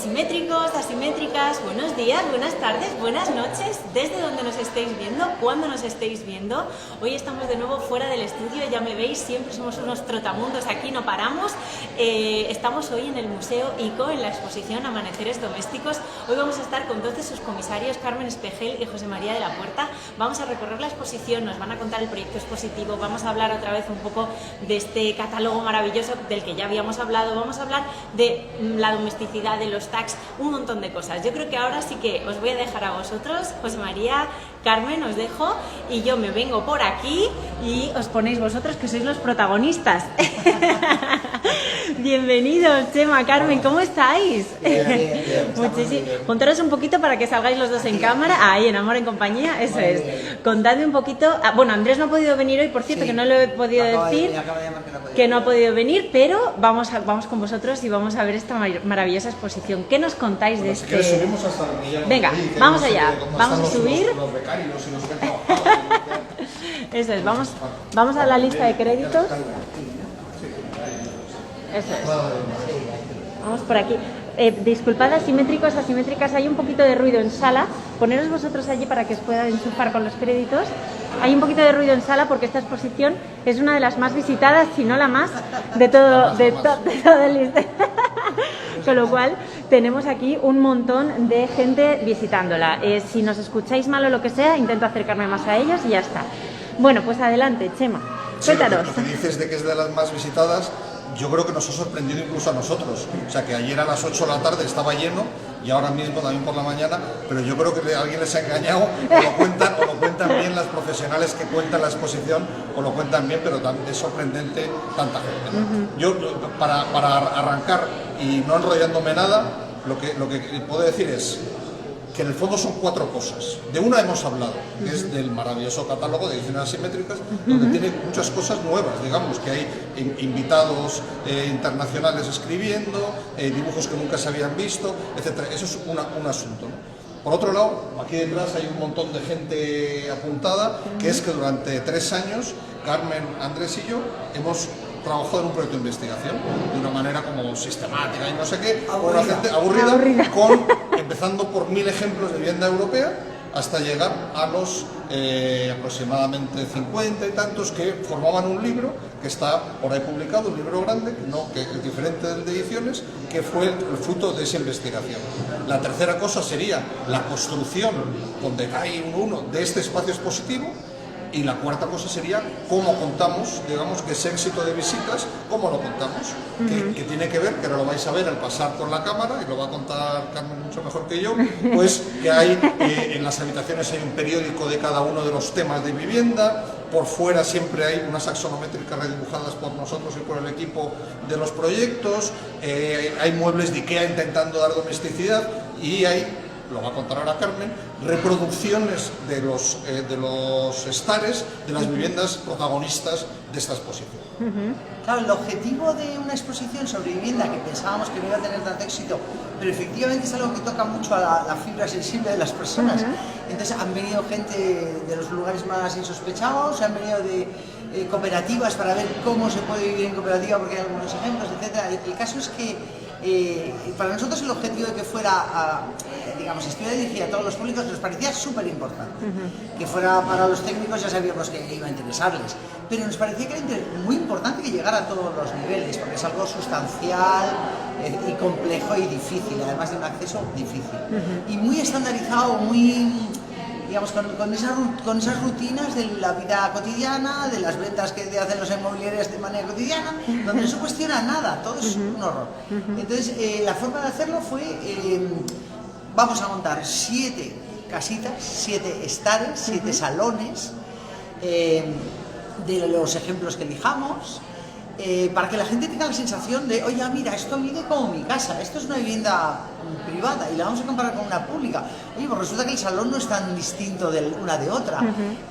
Asimétricos, asimétricas, buenos días, buenas tardes, buenas noches, desde donde nos estéis viendo, cuando nos estéis viendo. Hoy estamos de nuevo fuera del estudio, ya me veis, siempre somos unos trotamundos aquí, no paramos. Estamos hoy en el Museo ICO, en la exposición Amaneceres Domésticos. Hoy vamos a estar con 12 sus comisarios, Carmen Espejel y José María de la Puerta. Vamos a recorrer la exposición, nos van a contar el proyecto expositivo, vamos a hablar otra vez un poco de este catálogo maravilloso del que ya habíamos hablado, vamos a hablar de la domesticidad, de los tags, un montón de cosas. Yo creo que ahora sí que os voy a dejar a vosotros, José María, Carmen, os dejo y yo me vengo por aquí y os ponéis vosotros que sois los protagonistas. Bienvenidos, Chema, Carmen, ¿cómo estáis? Bien, Muchísimo. Juntaros un poquito para que salgáis los dos en cámara. Ahí, en Amor en Compañía, eso es. Contadme un poquito. Bueno, Andrés no ha podido venir hoy, por cierto, que no lo he podido decir, que no ha podido venir, pero vamos con vosotros y vamos a ver esta maravillosa exposición. ¿Qué nos contáis de este? Subimos hasta Venga, vamos allá, vamos a subir. Los becarios y los que trabajan. Eso es, vamos a la lista de créditos. Eso es. Vamos por aquí. Disculpad, asimétricos, asimétricas, hay un poquito de ruido en sala. Poneros vosotros allí para que os puedan enchufar con los créditos. Hay un poquito de ruido en sala porque esta exposición es una de las más visitadas, si no la más, de todo el con lo cual tenemos aquí un montón de gente visitándola. Si nos escucháis mal o lo que sea, intento acercarme más a ellos y ya está. Bueno, pues adelante, Chema, cuéntanos. Lo que dices de que es de las más visitadas, yo creo que nos ha sorprendido incluso a nosotros. O sea, que ayer a las 8 de la tarde estaba lleno y ahora mismo también por la mañana, pero yo creo que alguien les ha engañado, o lo cuentan bien las profesionales que cuentan la exposición, o lo cuentan bien, pero también es sorprendente tanta gente, ¿no? Yo, para arrancar y no enrollándome nada, lo que puedo decir es que en el fondo son 4 cosas. De una hemos hablado, que es del maravilloso catálogo de ediciones asimétricas, donde tiene muchas cosas nuevas, digamos, que hay invitados internacionales escribiendo, dibujos que nunca se habían visto, etc. Eso es un asunto, ¿no? Por otro lado, aquí detrás hay un montón de gente apuntada, que es que durante 3 años, Carmen, Andrés y yo hemos trabajado en un proyecto de investigación de una manera como sistemática y no sé qué, con una gente aburrida. Empezando por 1000 ejemplos de vivienda europea hasta llegar a los aproximadamente 50 y tantos que formaban un libro que está por ahí publicado, un libro grande, que es diferente del de ediciones, que fue el fruto de esa investigación. La tercera cosa sería la construcción, donde hay uno de este espacio expositivo. Y la cuarta cosa sería cómo contamos, digamos, que ese éxito de visitas, cómo lo contamos, que tiene que ver, que ahora lo vais a ver al pasar por la cámara, y lo va a contar Carmen mucho mejor que yo, pues que hay en las habitaciones hay un periódico de cada uno de los temas de vivienda, por fuera siempre hay unas axonométricas redibujadas por nosotros y por el equipo de los proyectos, hay muebles de IKEA intentando dar domesticidad y hay, lo va a contar ahora Carmen, reproducciones de los estares de las viviendas protagonistas de esta exposición. Claro, el objetivo de una exposición sobre vivienda que pensábamos que no iba a tener tanto éxito, pero efectivamente es algo que toca mucho a la fibra sensible de las personas. Entonces han venido gente de los lugares más insospechados, han venido de cooperativas para ver cómo se puede vivir en cooperativa, porque hay algunos ejemplos, etc. El caso es que para nosotros el objetivo de que fuera, digamos, estuviera dirigida a todos los públicos nos parecía súper importante. Que fuera para los técnicos ya sabíamos que iba a interesarles, pero nos parecía que era muy importante que llegara a todos los niveles, porque es algo sustancial y complejo y difícil, además de un acceso difícil. Y muy estandarizado, muy, digamos, con esas rutinas de la vida cotidiana, de las ventas que hacen los inmobiliarios de manera cotidiana, donde no se cuestiona nada, todo es un horror. Entonces, la forma de hacerlo fue, vamos a montar 7 casitas, 7 estares, 7 salones, de los ejemplos que elijamos, para que la gente tenga la sensación de, oye, mira, esto mide como mi casa, esto es una vivienda privada y la vamos a comparar con una pública. Oye, pues resulta que el salón no es tan distinto de una de otra,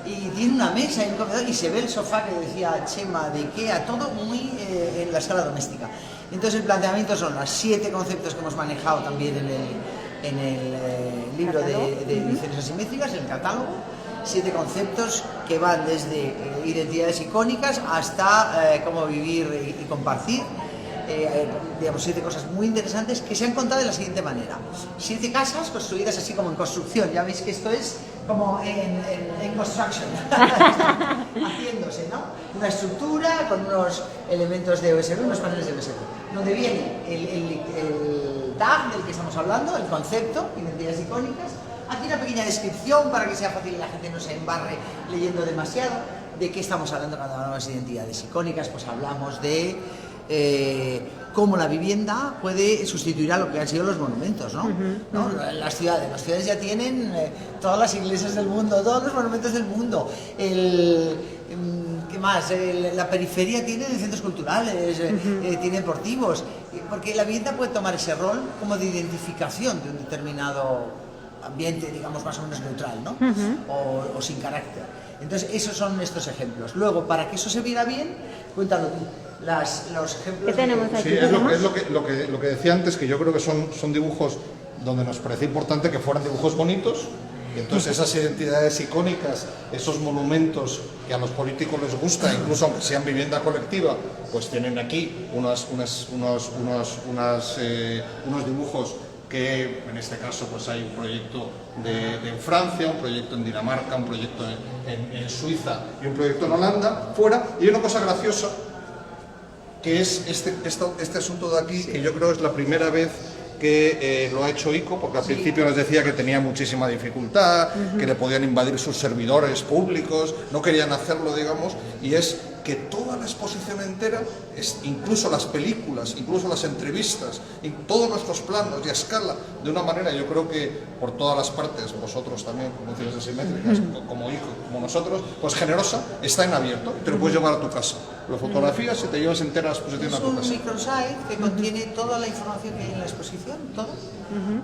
y tiene una mesa y un comedor y se ve el sofá que decía Chema de IKEA, todo muy en la escala doméstica. Entonces el planteamiento son los 7 conceptos que hemos manejado también en el libro de ediciones asimétricas, en el catálogo. 7 conceptos que van desde identidades icónicas hasta cómo vivir y compartir, digamos, 7 cosas muy interesantes que se han contado de la siguiente manera. 7 casas construidas así como en construcción, ya veis que esto es como en construction, haciéndose, ¿no? Una estructura con unos elementos de OSB, unos paneles de OSB, donde viene el tag del que estamos hablando, el concepto, identidades icónicas. Aquí una pequeña descripción para que sea fácil y la gente no se embarre leyendo demasiado. ¿De qué estamos hablando cuando hablamos de identidades icónicas? Pues hablamos de cómo la vivienda puede sustituir a lo que han sido los monumentos, ¿no? ¿No? Las ciudades ya tienen todas las iglesias del mundo, todos los monumentos del mundo. ¿Qué más? La periferia tiene centros culturales, tiene deportivos, porque la vivienda puede tomar ese rol como de identificación de un determinado ambiente, digamos, más o menos neutral, ¿no? O sin carácter. Entonces, esos son estos ejemplos. Luego, para que eso se viera bien, cuéntalo tú. Los ejemplos ¿Qué tenemos aquí? Sí, es lo que decía antes, que yo creo que son dibujos donde nos parece importante que fueran dibujos bonitos. Y entonces esas identidades icónicas, esos monumentos que a los políticos les gusta, incluso aunque sean vivienda colectiva, pues tienen aquí unos dibujos que en este caso pues hay un proyecto de Francia, un proyecto en Dinamarca, un proyecto en Suiza y un proyecto en Holanda, fuera. Y hay una cosa graciosa, que es este asunto de aquí, que yo creo es la primera vez que lo ha hecho ICO, porque al principio nos decía que tenía muchísima dificultad, que le podían invadir sus servidores públicos, no querían hacerlo, digamos, y es que toda la exposición entera, incluso las películas, incluso las entrevistas, y todos nuestros planos y a escala, de una manera, yo creo que por todas las partes, vosotros también, como ciudades asimétricas, como ICO, como nosotros, pues generosa, está en abierto, te lo puedes llevar a tu casa. Lo fotografías y te llevas entera la exposición a tu casa. Es un microsite que contiene toda la información que hay en la exposición, todo,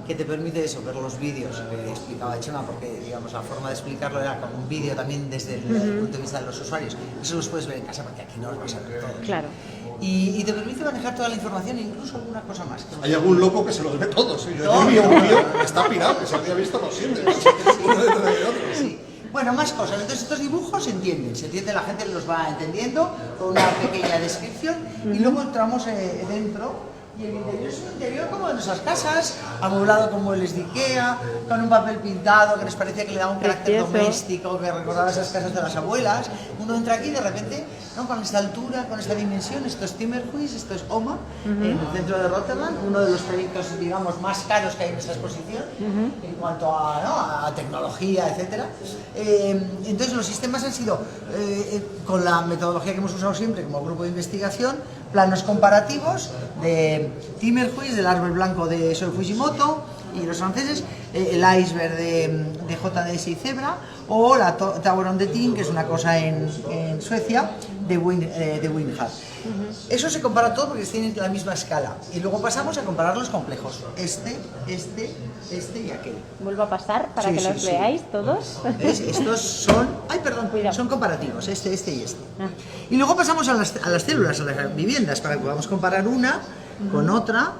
que te permite eso, ver los vídeos que explicaba Chema, porque digamos la forma de explicarlo era como un vídeo también desde el punto de vista de los usuarios. Eso los puedes ver en casa porque aquí no los vas a ver todos. Claro. Y te permite manejar toda la información e incluso alguna cosa más. Hay algún loco que se los ve todos. Yo vi un tío que está pirado, que se había visto los 7, uno detrás de otro. Sí. Bueno, más cosas. Entonces estos dibujos se entiende, la gente los va entendiendo con una pequeña descripción y luego entramos dentro. Y el interior es un interior como de nuestras casas, amueblado con muebles de Ikea, con un papel pintado que les parecía que le daba un carácter doméstico, que recordaba esas casas de las abuelas. Uno entra aquí y de repente, ¿no? Con esta altura, con esta dimensión, esto es Timmerhuis, esto es OMA, en el centro de Rotterdam, uno de los proyectos, digamos, más caros que hay en esta exposición, en cuanto a, ¿no? a tecnología, etc. Entonces los sistemas han sido, con la metodología que hemos usado siempre como grupo de investigación, planos comparativos de Timmerhuis, del árbol blanco de Seo Fujimoto y los franceses, el iceberg de JDS y Zebra, o la Tower on the Tin, que es una cosa en Suecia, de Windhall. Eso se compara todo porque tienen la misma escala. Y luego pasamos a comparar los complejos. Este y aquel. Vuelvo a pasar para que los veáis todos. ¿Ves? Estos son... Ay, perdón, son comparativos, este y este. Y luego pasamos a las células, a las viviendas, para que podamos comparar una con otra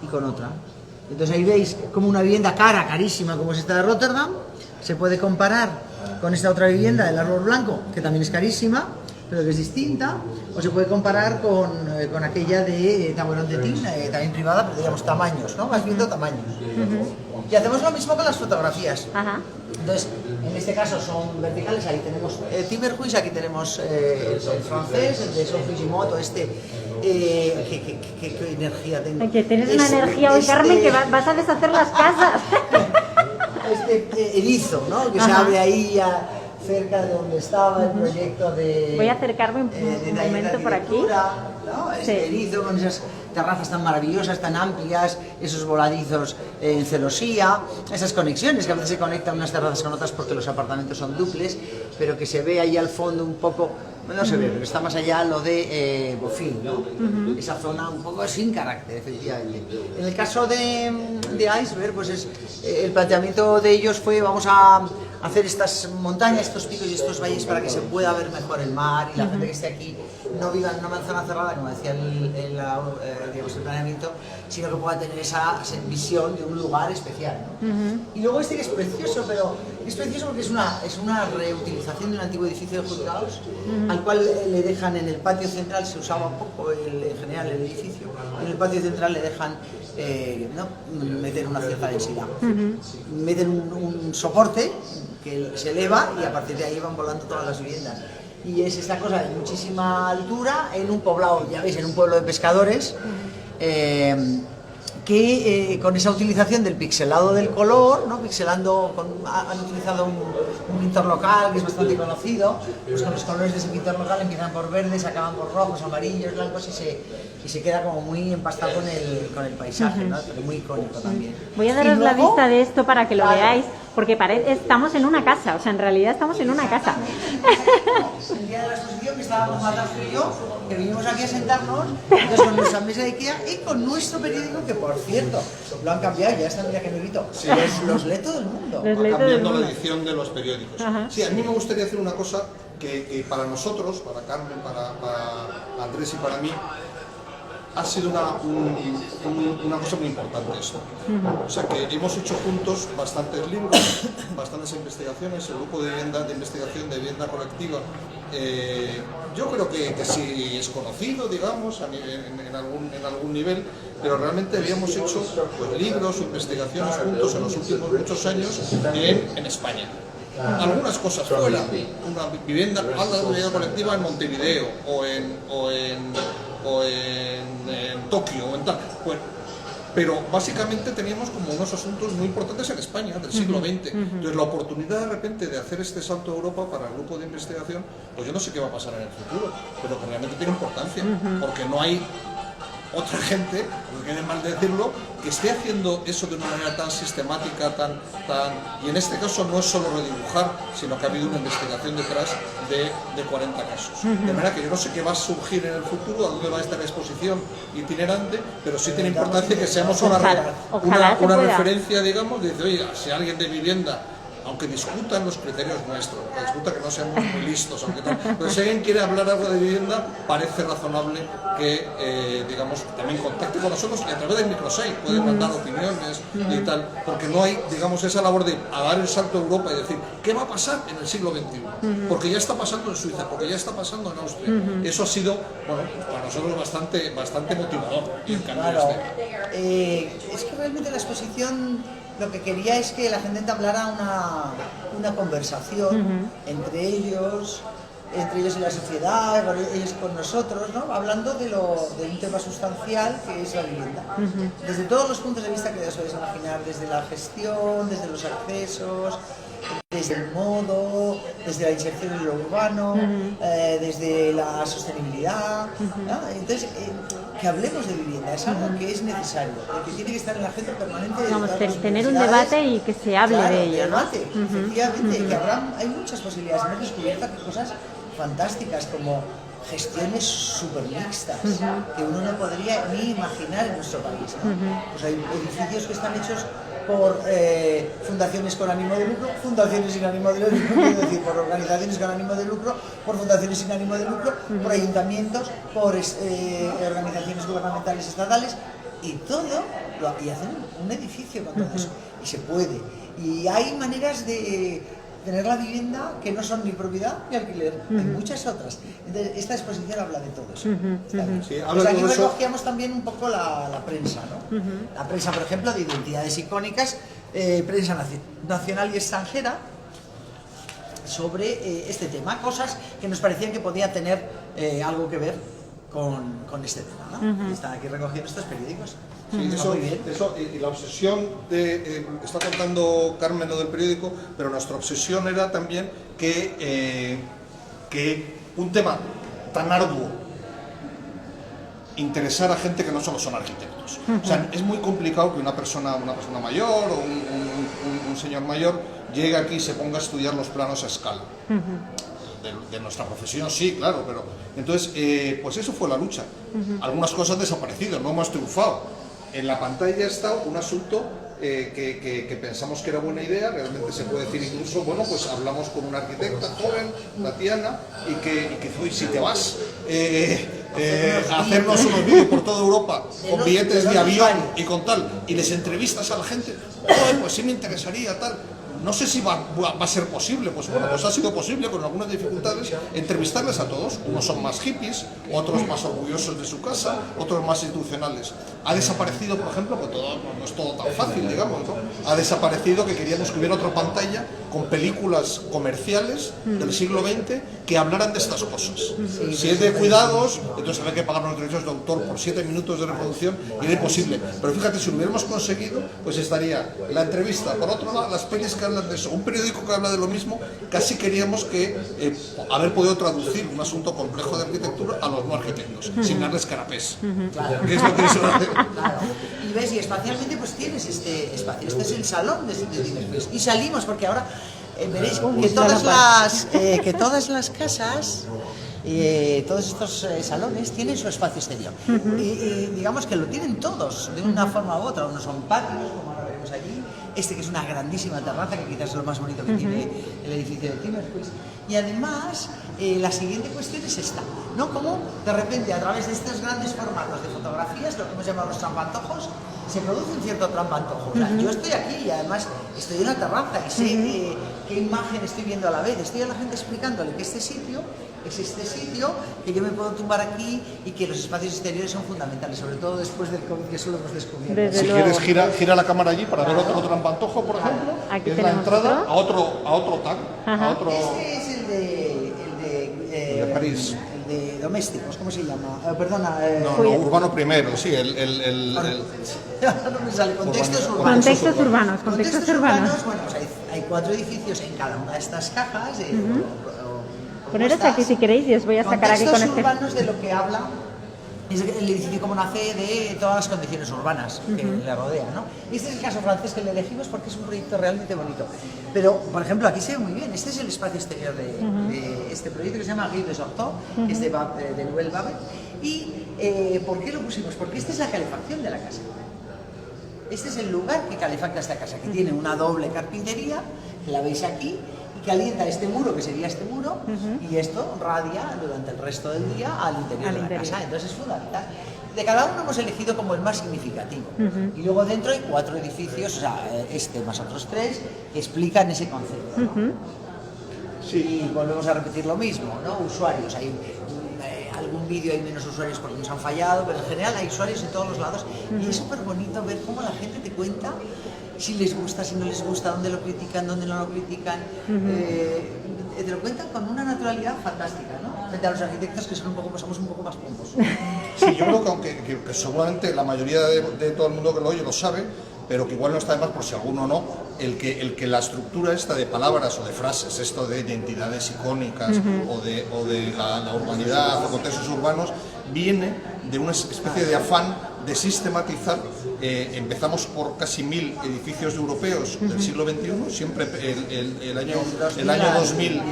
y con otra. Entonces ahí veis como una vivienda carísima como es esta de Rotterdam, se puede comparar con esta otra vivienda del árbol blanco, que también es carísima, pero que es distinta, o se puede comparar con aquella de Tower on the Tin, también privada, pero digamos tamaños, ¿no? Vas viendo tamaños. Y hacemos lo mismo con las fotografías. Entonces, en este caso son verticales, ahí tenemos Timmerhuis, aquí tenemos el francés, el de Seo Fujimoto, qué energía tengo. Que tienes una energía hoy, Carmen, que vas a deshacer las casas. Erizo, ¿no? Que se abre ahí cerca de donde estaba el proyecto de... Voy a acercarme un momento por aquí. ¿No? Erizo con esas terrazas tan maravillosas, tan amplias, esos voladizos en celosía, esas conexiones que a veces se conectan unas terrazas con otras porque los apartamentos son duples, pero que se ve ahí al fondo un poco, no se ve, pero está más allá lo de Bofill, ¿no? Esa zona un poco sin carácter, efectivamente. En el caso de Iceberg, pues el planteamiento de ellos fue vamos a hacer estas montañas, estos picos y estos valles para que se pueda ver mejor el mar y la gente que esté aquí no viva en una zona cerrada, como decía digamos, el planeamiento, sino que pueda tener esa visión de un lugar especial, ¿no? Y luego que es precioso, pero es precioso porque es una reutilización de un antiguo edificio de juzgados, al cual le dejan en el patio central, se usaba poco en general el edificio, en el patio central le dejan meter una cierta densidad. Meten un soporte que se eleva y a partir de ahí van volando todas las viviendas. Y es esta cosa de muchísima altura en un poblado, ya veis, en un pueblo de pescadores, que con esa utilización del pixelado del color, ¿no? Han utilizado un pintor local que es bastante conocido, pues con los colores de ese pintor local empiezan por verdes, acaban por rojos, amarillos, blancos y se queda como muy empastado con el paisaje, ¿no? Pero muy icónico también. Voy a daros la vista de esto para que lo veáis, porque estamos en una casa, o sea, en realidad estamos en una casa. El día de la exposición que estábamos Matas y yo, que vinimos aquí a sentarnos, entonces con nuestra mesa de Ikea y con nuestro periódico, que por cierto, lo han cambiado, ya está, mira que negrito, sí. los lee todo el mundo. Va cambiando la edición de los periódicos. Ajá. Sí, a mí me gustaría hacer una cosa que para nosotros, para Carmen, para Andrés y para mí, ha sido una cosa muy importante esto. O sea que hemos hecho juntos bastantes libros, bastantes investigaciones, el grupo de investigación de vivienda colectiva, yo creo que sí es conocido, digamos, en algún nivel, pero realmente habíamos hecho pues, libros o investigaciones juntos en los últimos muchos años en España. Algunas cosas fuera, una vivienda colectiva en Montevideo o en Tokio o en tal, bueno, pero básicamente teníamos como unos asuntos muy importantes en España del siglo XX. Entonces la oportunidad de repente de hacer este salto a Europa para el grupo de investigación, pues yo no sé qué va a pasar en el futuro, pero que realmente tiene importancia, porque no hay otra gente, no quede mal decirlo, que esté haciendo eso de una manera tan sistemática, y en este caso no es solo redibujar, sino que ha habido una investigación detrás de 40 casos. De manera que yo no sé qué va a surgir en el futuro, a dónde va a estar la exposición itinerante, pero sí tiene importancia que seamos una referencia, digamos, de decir, oye, si alguien de vivienda, aunque discutan los criterios nuestros, aunque discutan que no seamos muy listos, aunque tal, pero si alguien quiere hablar algo de vivienda, parece razonable que, digamos, también contacte con nosotros y a través del microsite pueden mandar opiniones y tal, porque no hay, digamos, esa labor de dar el salto a Europa y decir, ¿qué va a pasar en el siglo XXI? Porque ya está pasando en Suiza, porque ya está pasando en Austria. Eso ha sido, bueno, para nosotros bastante motivador. Y el cambio claro. Es que realmente la exposición lo que quería es que la gente entablara una conversación entre ellos y la sociedad, ellos con nosotros, ¿no? Hablando de un tema sustancial que es la vivienda. Desde todos los puntos de vista que os podéis imaginar, desde la gestión, desde los accesos, desde el modo, desde la inserción en lo urbano, desde la sostenibilidad, ¿no? Entonces, que hablemos de vivienda es algo que es necesario, que tiene que estar en la agenda permanente. Vamos, tener un debate y que se hable de ello, debate, efectivamente, que hay muchas posibilidades. Hemos descubierto cosas fantásticas como gestiones súper mixtas que uno no podría ni imaginar en nuestro país, ¿no? Pues hay edificios que están hechos por fundaciones con ánimo de lucro, fundaciones sin ánimo de lucro, es decir, por organizaciones con ánimo de lucro, por fundaciones sin ánimo de lucro, por ayuntamientos, por organizaciones gubernamentales estatales, y hacen un edificio con todo eso, y se puede. Y hay maneras de tener la vivienda que no son ni propiedad ni alquiler, hay muchas otras. Entonces, esta exposición habla de todo eso. Sí, pues aquí recogíamos también un poco la prensa, ¿no? La prensa, por ejemplo, de identidades icónicas, prensa nacional y extranjera, sobre este tema, cosas que nos parecían que podía tener algo que ver con este tema, ¿no? Y están aquí recogiendo estos periódicos. Sí, eso, y la obsesión está contando Carmen lo del periódico, pero nuestra obsesión era también que un tema tan arduo interesara a gente que no solo son arquitectos. O sea, es muy complicado que una persona mayor o un señor mayor llegue aquí y se ponga a estudiar los planos a escala. De nuestra profesión, sí, claro, pero entonces, pues eso fue la lucha. Algunas cosas han desaparecido, no hemos triunfado. En la pantalla está un asunto que pensamos que era buena idea, realmente se puede decir incluso, bueno, pues hablamos con una arquitecta joven, Tatiana, y que dice, oye, si te vas a hacernos unos vídeos por toda Europa con billetes de avión y con tal, y les entrevistas a la gente, pues sí me interesaría, tal. No sé si va a ser posible, pues bueno, pues ha sido posible con algunas dificultades entrevistarles a todos. Unos son más hippies, otros más orgullosos de su casa, otros más institucionales. Ha desaparecido, por ejemplo, que no es todo tan fácil, digamos, ¿no? Ha desaparecido que queríamos que hubiera otra pantalla con películas comerciales del siglo XX que hablaran de estas cosas. Si es de cuidados, entonces había que pagar los derechos de autor por 7 minutos de reproducción y era imposible. Pero fíjate, si lo hubiéramos conseguido, pues estaría la entrevista. Por otro lado, las pelis que hablan de eso, un periódico que habla de lo mismo, casi queríamos que haber podido traducir un asunto complejo de arquitectura a los no arquitectos, sin darles carapés. Claro. Que es lo que se hace. Claro. Y ves, y espacialmente pues tienes este espacio, este es el salón de Cinespace. Y salimos porque ahora veréis que todas las casas, todos estos salones tienen su espacio exterior. Y digamos que lo tienen todos, de una forma u otra. Unos son patios, como ahora veremos allí. Este que es una grandísima terraza, que quizás es lo más bonito que tiene el edificio de Cinespace. Y además, la siguiente cuestión es esta, ¿no? Como de repente a través de estos grandes formatos de fotografías, lo que hemos llamado los trampantojos, se produce un cierto trampantojo. O sea, yo estoy aquí y además estoy en la terraza y sé qué imagen estoy viendo a la vez. Estoy a la gente explicándole que este sitio es este sitio, que yo me puedo tumbar aquí y que los espacios exteriores son fundamentales, sobre todo después del COVID, que eso lo hemos descubierto. Desde Si luego. quieres, gira la cámara allí para ver otro trampantojo, por ejemplo. Aquí Que es la tenemos entrada otro. a otro tag, a otro Este es el de París. El de domésticos, ¿cómo se llama? Perdona. No, urbano primero, sí, No me sale. Contextos urbanos. Contextos urbanos, contextos urbanos. Bueno, pues hay 4 edificios en cada una de estas cajas. Poneros aquí si queréis y os voy a sacar aquí con Contextos este. urbanos de lo que habla es el edificio como nace de todas las condiciones urbanas que le rodean, ¿no? Este es el caso francés que le elegimos porque es un proyecto realmente bonito. Pero, por ejemplo, aquí se ve muy bien. Este es el espacio exterior de este proyecto que se llama Rue des Hortons, que es de Nouvelle Babel. ¿Y por qué lo pusimos? Porque esta es la calefacción de la casa. Este es el lugar que calefacta esta casa, que tiene una doble carpintería, que la veis aquí, y calienta este muro, que sería este muro, y esto radia durante el resto del día al interior de la casa. Entonces es fundamental. De cada uno hemos elegido como el más significativo. Y luego dentro hay 4 edificios, o sea, este más otros 3, que explican ese concepto, ¿no? Sí. Y volvemos a repetir lo mismo, ¿no? Usuarios, hay algún vídeo hay menos usuarios porque nos han fallado, pero en general hay usuarios en todos los lados. Y es súper bonito ver cómo la gente te cuenta si les gusta, si no les gusta, dónde lo critican, dónde no lo critican. Te lo cuentan con una naturalidad fantástica, ¿no? Frente a los arquitectos que somos un poco más pomposos. Sí, yo creo que aunque que seguramente la mayoría de todo el mundo que lo oye lo sabe, pero que igual no está de más por si alguno no, el que la estructura esta de palabras o de frases, esto de identidades icónicas o de la urbanidad o contextos urbanos, viene de una especie de afán de sistematizar. Empezamos por casi 1000 edificios europeos del siglo XXI, siempre el año 2000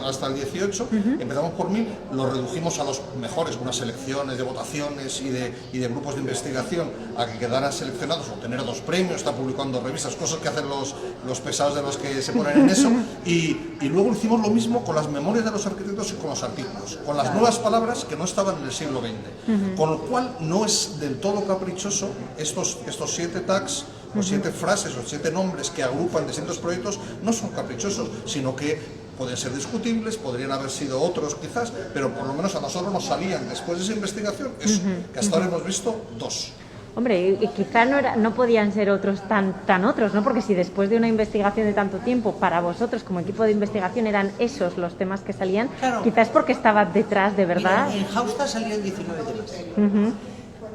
hasta el 18, empezamos por 1000, lo redujimos a los mejores, unas selecciones de votaciones y de grupos de investigación, a que quedaran seleccionados, obtener 2 premios, está publicando revistas, cosas que hacen los pesados de los que se ponen en eso, y luego hicimos lo mismo con las memorias de los arquitectos y con los artículos, con las nuevas palabras que no estaban en el siglo XX, con lo cual no es del todo caprichoso estos 7 tags o 7 frases o 7 nombres que agrupan distintos proyectos, no son caprichosos, sino que pueden ser discutibles, podrían haber sido otros quizás, pero por lo menos a nosotros nos salían después de esa investigación eso, que hasta ahora hemos visto 2. Hombre, y quizá no podían ser otros tan otros, ¿no? Porque si después de una investigación de tanto tiempo, para vosotros como equipo de investigación eran esos los temas que salían, claro, quizás porque estaba detrás de verdad. Mira, en Haustar salieron 19 temas.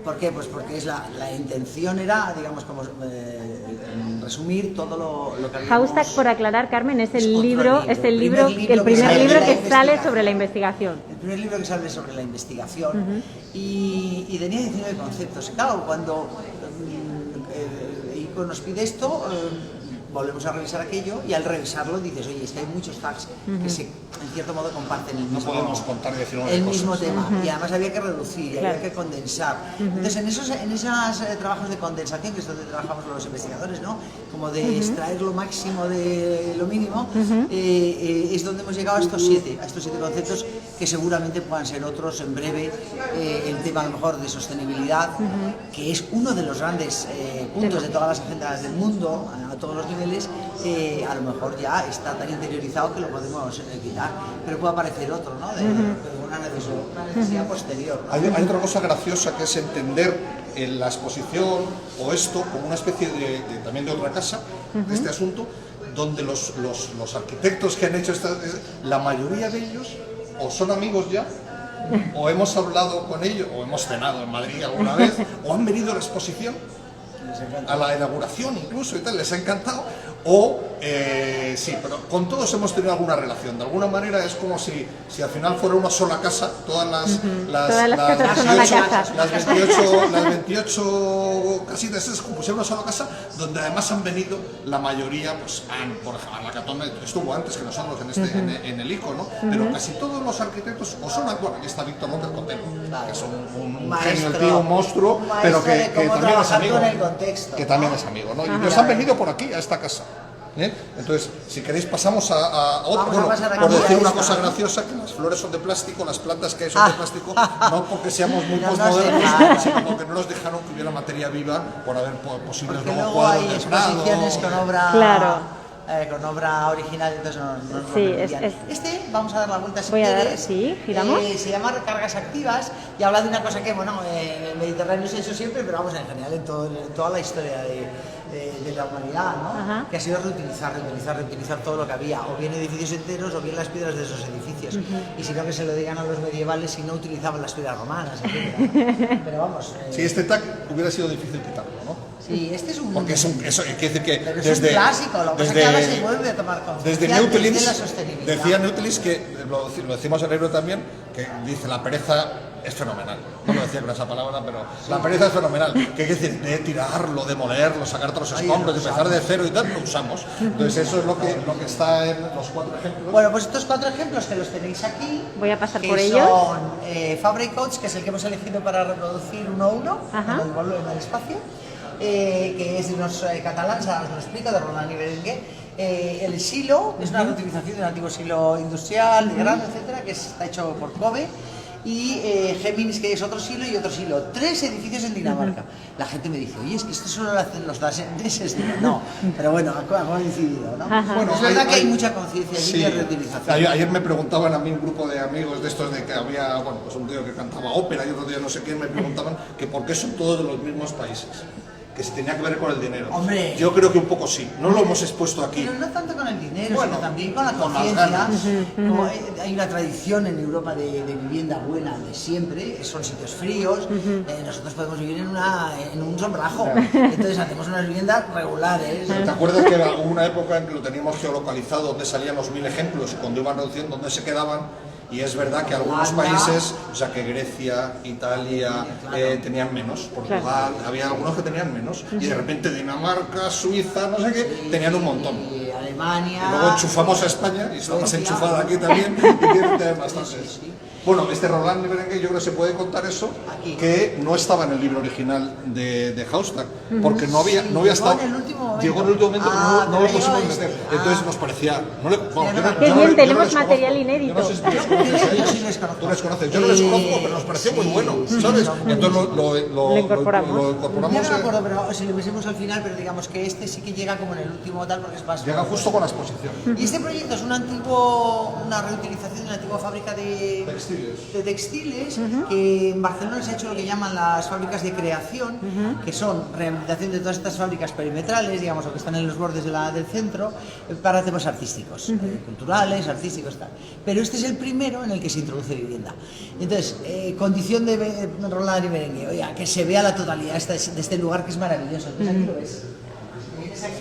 ¿Por qué? Pues porque la intención era, digamos, como resumir todo lo que habíamos... Haustar, por aclarar, Carmen, es el primer libro que sale sobre la investigación. El primer libro que sale sobre la investigación y tenía 19 conceptos. Claro, cuando ICO nos pide esto, volvemos a revisar aquello y al revisarlo dices, oye, es que hay muchos tags que se en cierto modo comparten el No mismo, podemos contar 19 el cosas. mismo tema. Y además había que reducir, y había que condensar. Entonces, en esos trabajos de condensación, que es donde trabajamos los investigadores, ¿no? Como de extraer lo máximo de lo mínimo, es donde hemos llegado a estos siete conceptos, que seguramente puedan ser otros en breve. El tema, a lo mejor, de sostenibilidad, que es uno de los grandes puntos de todas las agendas del mundo, a todos los niveles, a lo mejor ya está tan interiorizado que lo podemos quitar, pero puede aparecer otro, ¿no? De una necesidad posterior, ¿no? Hay otra cosa graciosa, que es entender la exposición o esto como una especie también de otra casa, de este asunto, donde los arquitectos que han hecho la mayoría de ellos o son amigos ya, o hemos hablado con ellos, o hemos cenado en Madrid alguna vez, o han venido a la exposición, a la inauguración incluso y tal, les ha encantado, o sí, pero con todos hemos tenido alguna relación. De alguna manera es como si al final fuera una sola casa, todas las 28 casitas esas compusieron una sola casa, donde además han venido la mayoría, pues por ejemplo, Alacatón estuvo antes que nosotros en el ICO, ¿no? Pero casi todos los arquitectos, o son, bueno, aquí está Víctor López Cotelo, que es un genio, tío, un monstruo, pero que también es amigo, que también es amigo, ¿no? Y nos han venido por aquí, a esta casa. Entonces, si queréis pasamos a otro. Bueno, por decir una cosa graciosa, que las flores son de plástico, las plantas que hay son de plástico, no porque seamos muy postmodernos, sino porque no nos dejaron que hubiera materia viva por haber posibles porque luego luego hay cuadros de Prado. exposiciones con obra original, entonces no nos permitirían. Vamos a dar la vuelta si quieres. Giramos. Se llama Recargas Activas y habla de una cosa que, bueno, en el Mediterráneo se ha hecho siempre, pero vamos, en general en toda la historia de la humanidad, ¿no? Que ha sido reutilizar todo lo que había, o bien edificios enteros o bien las piedras de esos edificios. Y si no, que se lo digan a los medievales si no utilizaban las piedras romanas, etc. Pero vamos. Sí, este tag hubiera sido difícil quitarlo, ¿no? Sí, este es un... Porque eso quiere decir que pero es un clásico, lo que pasa es que ahora se vuelve a tomar conciencia desde Neutelins, de la sostenibilidad. decía Neutelins, que lo decimos en el libro también, que dice la pereza es fenomenal. No lo decía con esa palabra, pero la pereza es fenomenal. Que quiere decir, de tirarlo, demolerlo, sacar todos los escombros, de empezar de cero y tal, lo usamos. Entonces eso es lo que está en los 4 ejemplos. Bueno, pues estos 4 ejemplos que los tenéis aquí. Voy a pasar que por son, ellos. Fabra y Coats, que es el que hemos elegido para reproducir uno a uno, el volumen del espacio. Que es de unos catalans, ahora os lo explico, de Roland y Berenguer. El silo es una reutilización de un antiguo silo industrial, de grano, etcétera, que está hecho por Kobe. Y Géminis, que es otro silo, y otro silo. 3 edificios en Dinamarca. La gente me dice, oye, es que esto solo lo hacen los daneses. No, pero bueno, ha coincidido, ¿no? Bueno, es verdad que hay mucha conciencia de reutilización. Ayer me preguntaban a mí un grupo de amigos de estos, de que había, bueno, pues un tío que cantaba ópera y otro día no sé quién, me preguntaban que por qué son todos de los mismos países. Que se tenía que ver con el dinero. Hombre. Yo creo que un poco sí, no lo hemos expuesto aquí. Pero no tanto con el dinero, bueno, sino también con la con conciencia. Hay una tradición en Europa de vivienda buena de siempre, son sitios fríos, nosotros podemos vivir en un sombrajo, entonces hacemos unas viviendas regulares. ¿Te acuerdas que hubo una época en que lo teníamos geolocalizado, donde salían los 1000 ejemplos y cuando iban reduciendo, dónde se quedaban? Y es verdad que algunos países, o sea que Grecia, Italia, tenían menos, Portugal, había algunos que tenían menos, y de repente Dinamarca, Suiza, no sé qué, tenían un montón. Y Alemania. Y luego enchufamos a España, y está más enchufada aquí también, y quieren tener bastantes. Bueno, este Roland y Berenguer, yo creo que se puede contar eso, que no estaba en el libro original de Haustak, porque no había estado. Llegó en el último momento, no lo pusimos meter. Entonces nos parecía. Qué bien, tenemos material inédito. Yo no sé si tú les conoces. Yo no les conozco, pero nos pareció muy bueno, ¿sabes? Entonces lo incorporamos. Yo no me acuerdo, pero si lo pusimos al final, pero digamos que este sí que llega como en el último tal, porque es más. Llega justo con la exposición. Y este proyecto es una reutilización de una antigua fábrica de textiles, que en Barcelona se ha hecho lo que llaman las fábricas de creación, que son rehabilitación de todas estas fábricas perimetrales, digamos, o que están en los bordes del centro, para temas artísticos, culturales, artísticos, tal. Pero este es el primero en el que se introduce vivienda. Entonces, condición de Roland y Berenguer, oiga, que se vea la totalidad de este lugar, que es maravilloso. Entonces aquí lo ves. Si vienes aquí,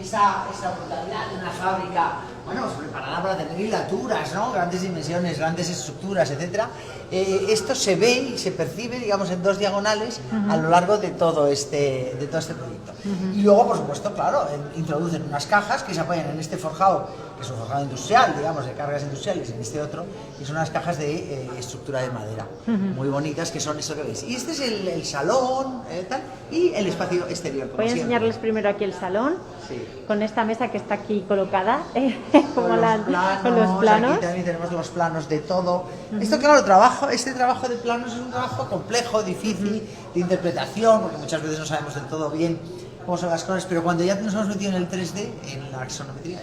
esa brutalidad de una fábrica bueno, preparada para tener hilaturas, ¿no? Grandes dimensiones, grandes estructuras, etcétera. Esto se ve y se percibe, digamos, en 2 diagonales a lo largo de todo este proyecto. Y luego, por supuesto, claro, introducen unas cajas que se apoyan en este forjado, que es un forjado industrial, digamos, de cargas industriales, en este otro, y son unas cajas de estructura de madera, muy bonitas, que son esto que veis. Y este es el salón, tal, y el espacio exterior. Voy a enseñarles primero aquí el salón, sí, con esta mesa que está aquí colocada, como con los planos. Aquí también tenemos los planos de todo. Esto, claro, este trabajo de planos es un trabajo complejo, difícil, de interpretación, porque muchas veces no sabemos del todo bien cómo son las cosas, pero cuando ya nos hemos metido en el 3D, en la axonometría,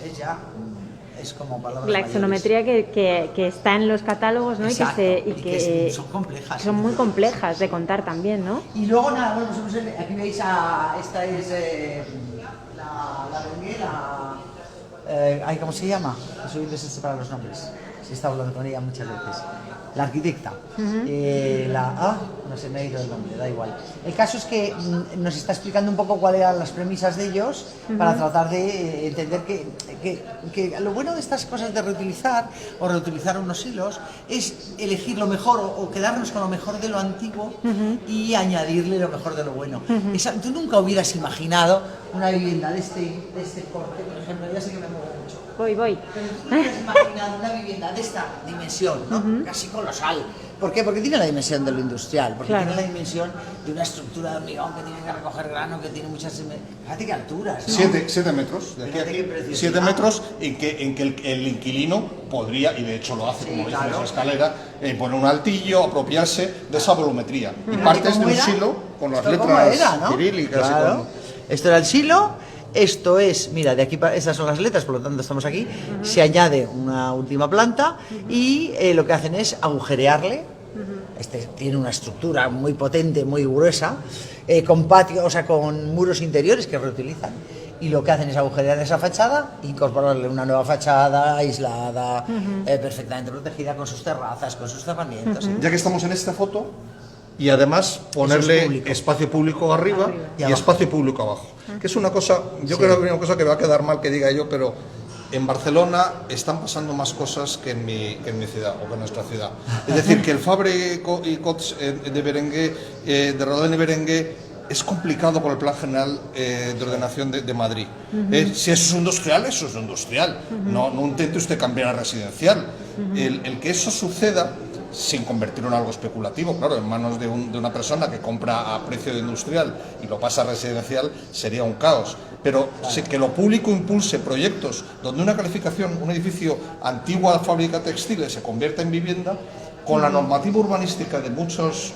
es como palabras la axonometría que está en los catálogos, ¿no? Exacto, y que son complejas. Son muy complejas de contar también, ¿no? Y luego, nada, bueno, pues aquí veis esta es la Berenguer, ¿cómo se llama? Soy un desastre para los nombres. Se está hablando con ella muchas veces. La arquitecta. No sé, me ha ido el nombre, da igual. El caso es que nos está explicando un poco cuáles eran las premisas de ellos para tratar de entender que lo bueno de estas cosas de reutilizar o reutilizar unos hilos es elegir lo mejor o quedarnos con lo mejor de lo antiguo y añadirle lo mejor de lo bueno. Tú nunca hubieras imaginado una vivienda de este corte, por ejemplo, ya sé que me muevo mucho. Voy. Pero tú te has imaginado una vivienda de esta dimensión, ¿no? Casi colosal. ¿Por qué? Porque tiene la dimensión de lo industrial, porque tiene la dimensión de una estructura de hormigón que tiene que recoger grano, que tiene muchas... Fíjate qué alturas, ¿no? 7 metros, de aquí a aquí, 7 metros en que el inquilino podría, y de hecho lo hace, como dice en esa escalera, poner un altillo, apropiarse de esa volumetría. Y partes de un silo con las letras cirílicas. Claro. Esto era el silo. Esto es, mira, de aquí estas son las letras, por lo tanto estamos aquí. Se añade una última planta y lo que hacen es agujerearle. Este tiene una estructura muy potente, muy gruesa, con patio, o sea, con muros interiores que reutilizan. Y lo que hacen es agujerear esa fachada, incorporarle una nueva fachada aislada, perfectamente protegida, con sus terrazas, con sus cerramientos. Ya que estamos en esta foto, y además ponerle espacio público arriba y espacio público abajo. Que es una cosa, yo creo que es una cosa que va a quedar mal que diga yo, pero en Barcelona están pasando más cosas que en mi ciudad o que en nuestra ciudad. Es decir, que el Fabra y Cots de Berenguer, de Rodin y Berenguer, es complicado por el Plan General de Ordenación de Madrid. Si eso es industrial, eso es industrial. No intente usted cambiar a residencial. El que eso suceda sin convertirlo en algo especulativo, claro, en manos de una persona que compra a precio de industrial y lo pasa a residencial, sería un caos. Pero que lo público impulse proyectos donde una calificación, un edificio antigua fábrica textiles se convierta en vivienda, con la normativa urbanística de muchas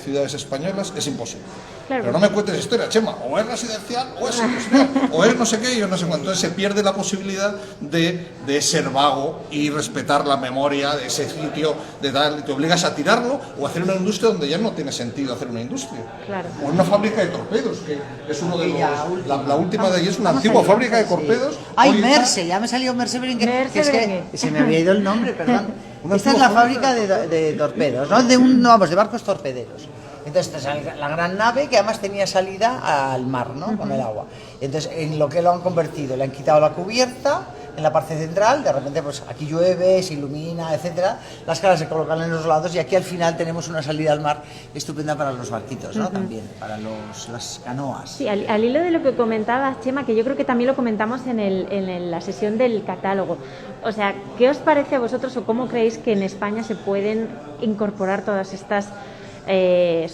ciudades españolas es imposible. Claro. Pero no me cuentes historia, Chema, o es residencial, o es industrial, o es no sé qué, yo no sé cuánto. Entonces se pierde la posibilidad de ser vago y respetar la memoria de ese sitio, te obligas a tirarlo o a hacer una industria donde ya no tiene sentido hacer una industria. Claro. O una fábrica de torpedos, que es uno de los... La última de ellas es una antigua fábrica de torpedos. ¡Ay, Merce! Ya me salió Merce Berenguer, que es que se me había ido el nombre, perdón. Esta es la fábrica de torpedos, ¿no? De barcos torpederos. Entonces, esta es la gran nave que además tenía salida al mar, ¿no? Con el agua. Entonces, en lo que lo han convertido, le han quitado la cubierta en la parte central, de repente pues aquí llueve, se ilumina, etcétera. Las caras se colocan en los lados y aquí al final tenemos una salida al mar estupenda para los barquitos, ¿no? También, para las canoas. Sí, al hilo de lo que comentabas, Chema, que yo creo que también lo comentamos en la sesión del catálogo. O sea, ¿qué os parece a vosotros o cómo creéis que en España se pueden incorporar todas estas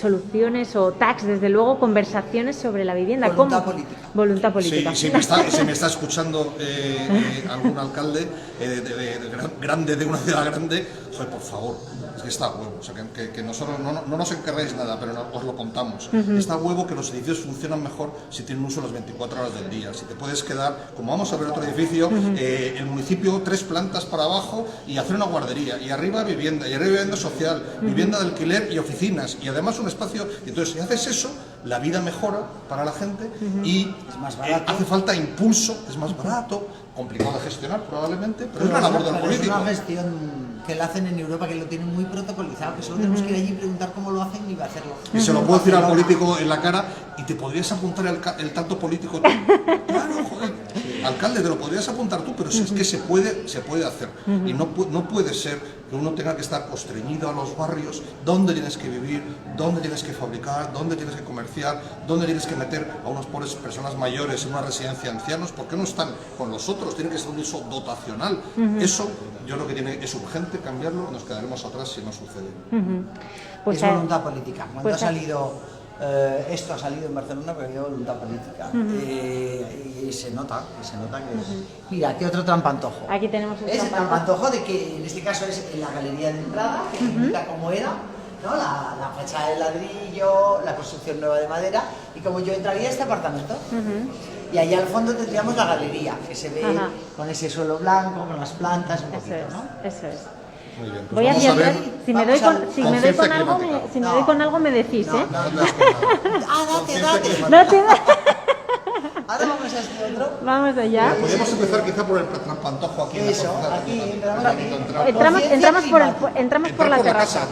soluciones o tags, desde luego conversaciones sobre la vivienda? Voluntad política. Voluntad política. Sí, si me está escuchando algún alcalde grande de una ciudad grande, joder, por favor, es que está a huevo, o sea, que nosotros no nos encargáis nada, pero os lo contamos. Está a huevo que los edificios funcionan mejor si tienen uso las 24 horas del día. Si te puedes quedar, como vamos a ver otro edificio, el municipio 3 plantas para abajo y hacer una guardería, y arriba vivienda, y arriba vivienda social, vivienda de alquiler y oficinas, y además un espacio. Entonces, si haces eso, la vida mejora para la gente y es más barato. Hace falta impulso, es más barato, complicado de gestionar probablemente, pero es una labor del político. Es una gestión que la hacen en Europa, que lo tienen muy protocolizado, que solo tenemos que ir allí y preguntar cómo lo hacen y va a hacerlo. Y se lo puedo decir al político en la cara y te podrías apuntar el tanto político tú. Claro, joder, alcalde, te lo podrías apuntar tú, pero es que se puede hacer. Y no puede ser que uno tenga que estar constreñido a los barrios, dónde tienes que vivir, dónde tienes que fabricar, dónde tienes que comerciar, dónde tienes que meter a unas pobres personas mayores en una residencia de ancianos, ¿por qué no están con los otros? Tiene que ser un uso dotacional. Eso yo creo que es urgente cambiarlo, nos quedaremos atrás si no sucede. Pues es voluntad política. Cuando ha salido esto ha salido en Barcelona, pero había voluntad política. Y se nota que es... Mira, aquí otro trampantojo. Aquí tenemos el trampantojo de que en este caso es en la galería de entrada, que indica cómo era, ¿no? La fachada de ladrillo, la construcción nueva de madera, y como yo entraría a este apartamento. Y allá al fondo tendríamos la galería, que se ve con ese suelo blanco, con las plantas, un poquito, ¿no? Eso es. Muy bien, pues voy a entrar, si me doy con algo me decís, ¿eh? Date. Ahora vamos a este otro. Vamos allá. Podríamos empezar quizá por el trampantojo aquí. Eso, aquí entramos por la terraza.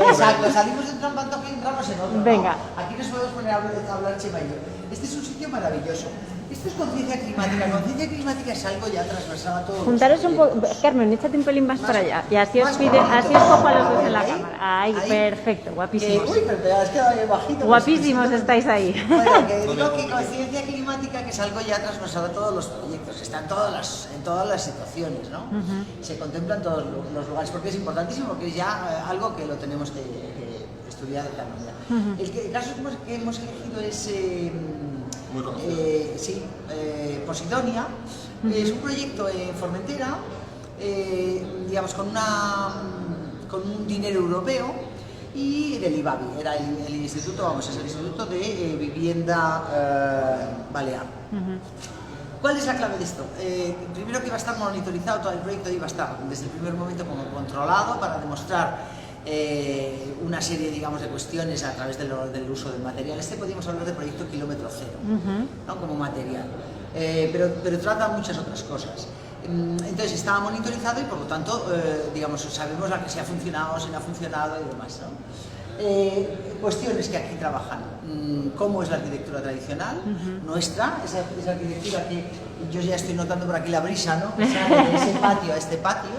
Exacto, salimos del trampantojo y entramos en otro. Venga. Aquí nos podemos poner a hablar Chema y yo. Este es un sitio maravilloso. Esto es conciencia climática. Conciencia climática es algo ya transversal a todos. Juntaros un poco, Carmen, échate un pelín más para allá. Y así os cojo a los dos en la cámara. Ahí, perfecto, guapísimos. Uy, pero te has quedado ahí bajito. Guapísimos estáis ahí. Bueno, que digo que conciencia climática que es algo ya transversal a todos los proyectos, está en todas las situaciones, ¿no? Se contempla en todos los lugares, porque es importantísimo, porque es ya algo que lo tenemos que estudiar de tal manera. El caso que hemos elegido es... muy conocido. Posidonia. Es un proyecto en Formentera, digamos, con un dinero europeo y del IBABI, era el instituto, es el Instituto de Vivienda Balear. ¿Cuál es la clave de esto? Primero que iba a estar monitorizado, todo el proyecto iba a estar desde el primer momento como controlado para demostrar una serie, digamos, de cuestiones a través del uso del material. Podríamos hablar de proyecto kilómetro cero, ¿no? Como material, pero trata muchas otras cosas. Entonces estaba monitorizado y por lo tanto, digamos, sabemos la que si ha funcionado, si no ha funcionado y demás, ¿no? Cuestiones que aquí trabajan, cómo es la arquitectura tradicional, nuestra, esa arquitectura que yo ya estoy notando por aquí la brisa, ¿no? Que sale de ese patio a este patio.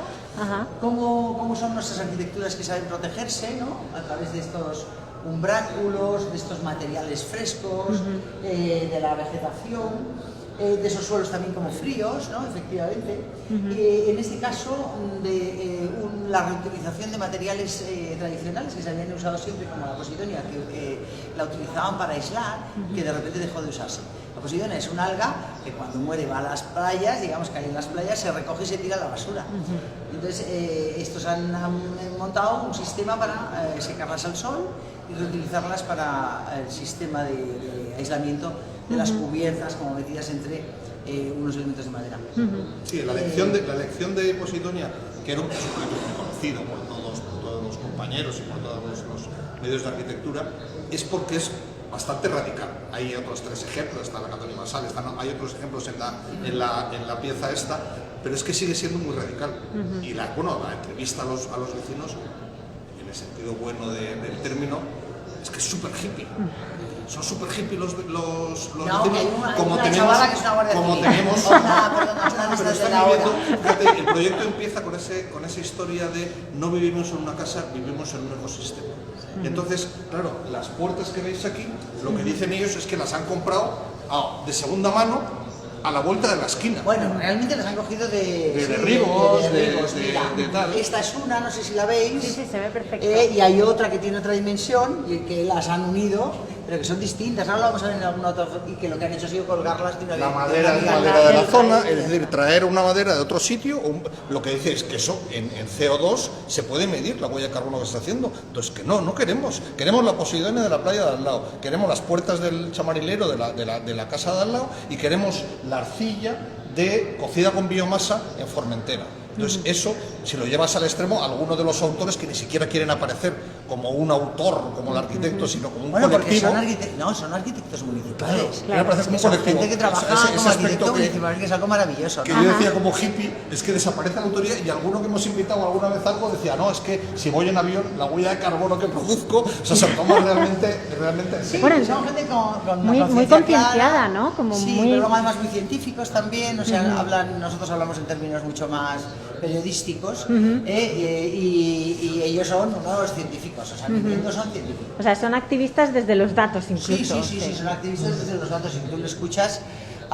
Cómo son nuestras arquitecturas que saben protegerse, ¿no? A través de estos umbráculos, de estos materiales frescos, de la vegetación, de esos suelos también como fríos, ¿no? Efectivamente. En este caso, de la reutilización de materiales tradicionales que se habían usado siempre, como la posidonia, que la utilizaban para aislar, que de repente dejó de usarse. La posidonia es una alga que cuando muere va a las playas, digamos que ahí en las playas se recoge y se tira a la basura. Entonces, estos han montado un sistema para secarlas al sol y reutilizarlas para el sistema de aislamiento de las cubiertas, como metidas entre unos elementos de madera. Sí, la lección de Posidonia, que era un proyecto muy conocido por todos los compañeros y por todos los medios de arquitectura, es porque es bastante radical. Hay otros 3 ejemplos, está la Catoni Masal, hay otros ejemplos en la pieza esta, pero es que sigue siendo muy radical. Y la entrevista a los vecinos, en el sentido bueno del término, es que es súper hippie. Son súper hippies los vecinos, como tenemos... Fíjate, el proyecto empieza con esa historia de no vivimos en una casa, vivimos en un ecosistema. Y entonces, claro, las puertas que veis aquí, lo que dicen ellos es que las han comprado de segunda mano a la vuelta de la esquina. Bueno, realmente las han cogido de Ribos, de tal. Esta es una, no sé si la veis. Sí, se ve perfecto. Y hay otra que tiene otra dimensión y que las han unido, pero que son distintas. Ahora lo vamos a ver en alguna otra y que lo que han hecho ha sido colgarlas de una La madera es madera de la zona, es decir, traer una madera de otro sitio, lo que dice es que eso en CO2 se puede medir la huella de carbono que está haciendo. Entonces que no queremos la Posidonia de la playa de al lado, queremos las puertas del chamarilero de la casa de al lado y queremos la arcilla cocida con biomasa en Formentera. Entonces eso, si lo llevas al extremo, algunos de los autores que ni siquiera quieren aparecer como un autor, como el arquitecto, sino como un Bueno, porque colectivo. son arquitectos municipales. Me parece como Son colectivo. gente que trabaja Ese como aspecto arquitecto municipal, que es algo maravilloso, que ¿no? yo decía como hippie, es que desaparece la autoría, y alguno que hemos invitado alguna vez algo decía, no, es que si voy en avión, la huella de carbono que produzco, o sea, se toma realmente en Sí, serio. Bueno, son gente con muy una conciencia concienciada, clara. ¿no? Como sí, muy... pero luego además muy científicos también, o sea, nosotros hablamos en términos mucho más periodísticos, y ellos son unos científicos, o sea, viviendo son científicos. O sea, son activistas desde los datos incluso. Sí, son activistas desde los datos, y tú lo escuchas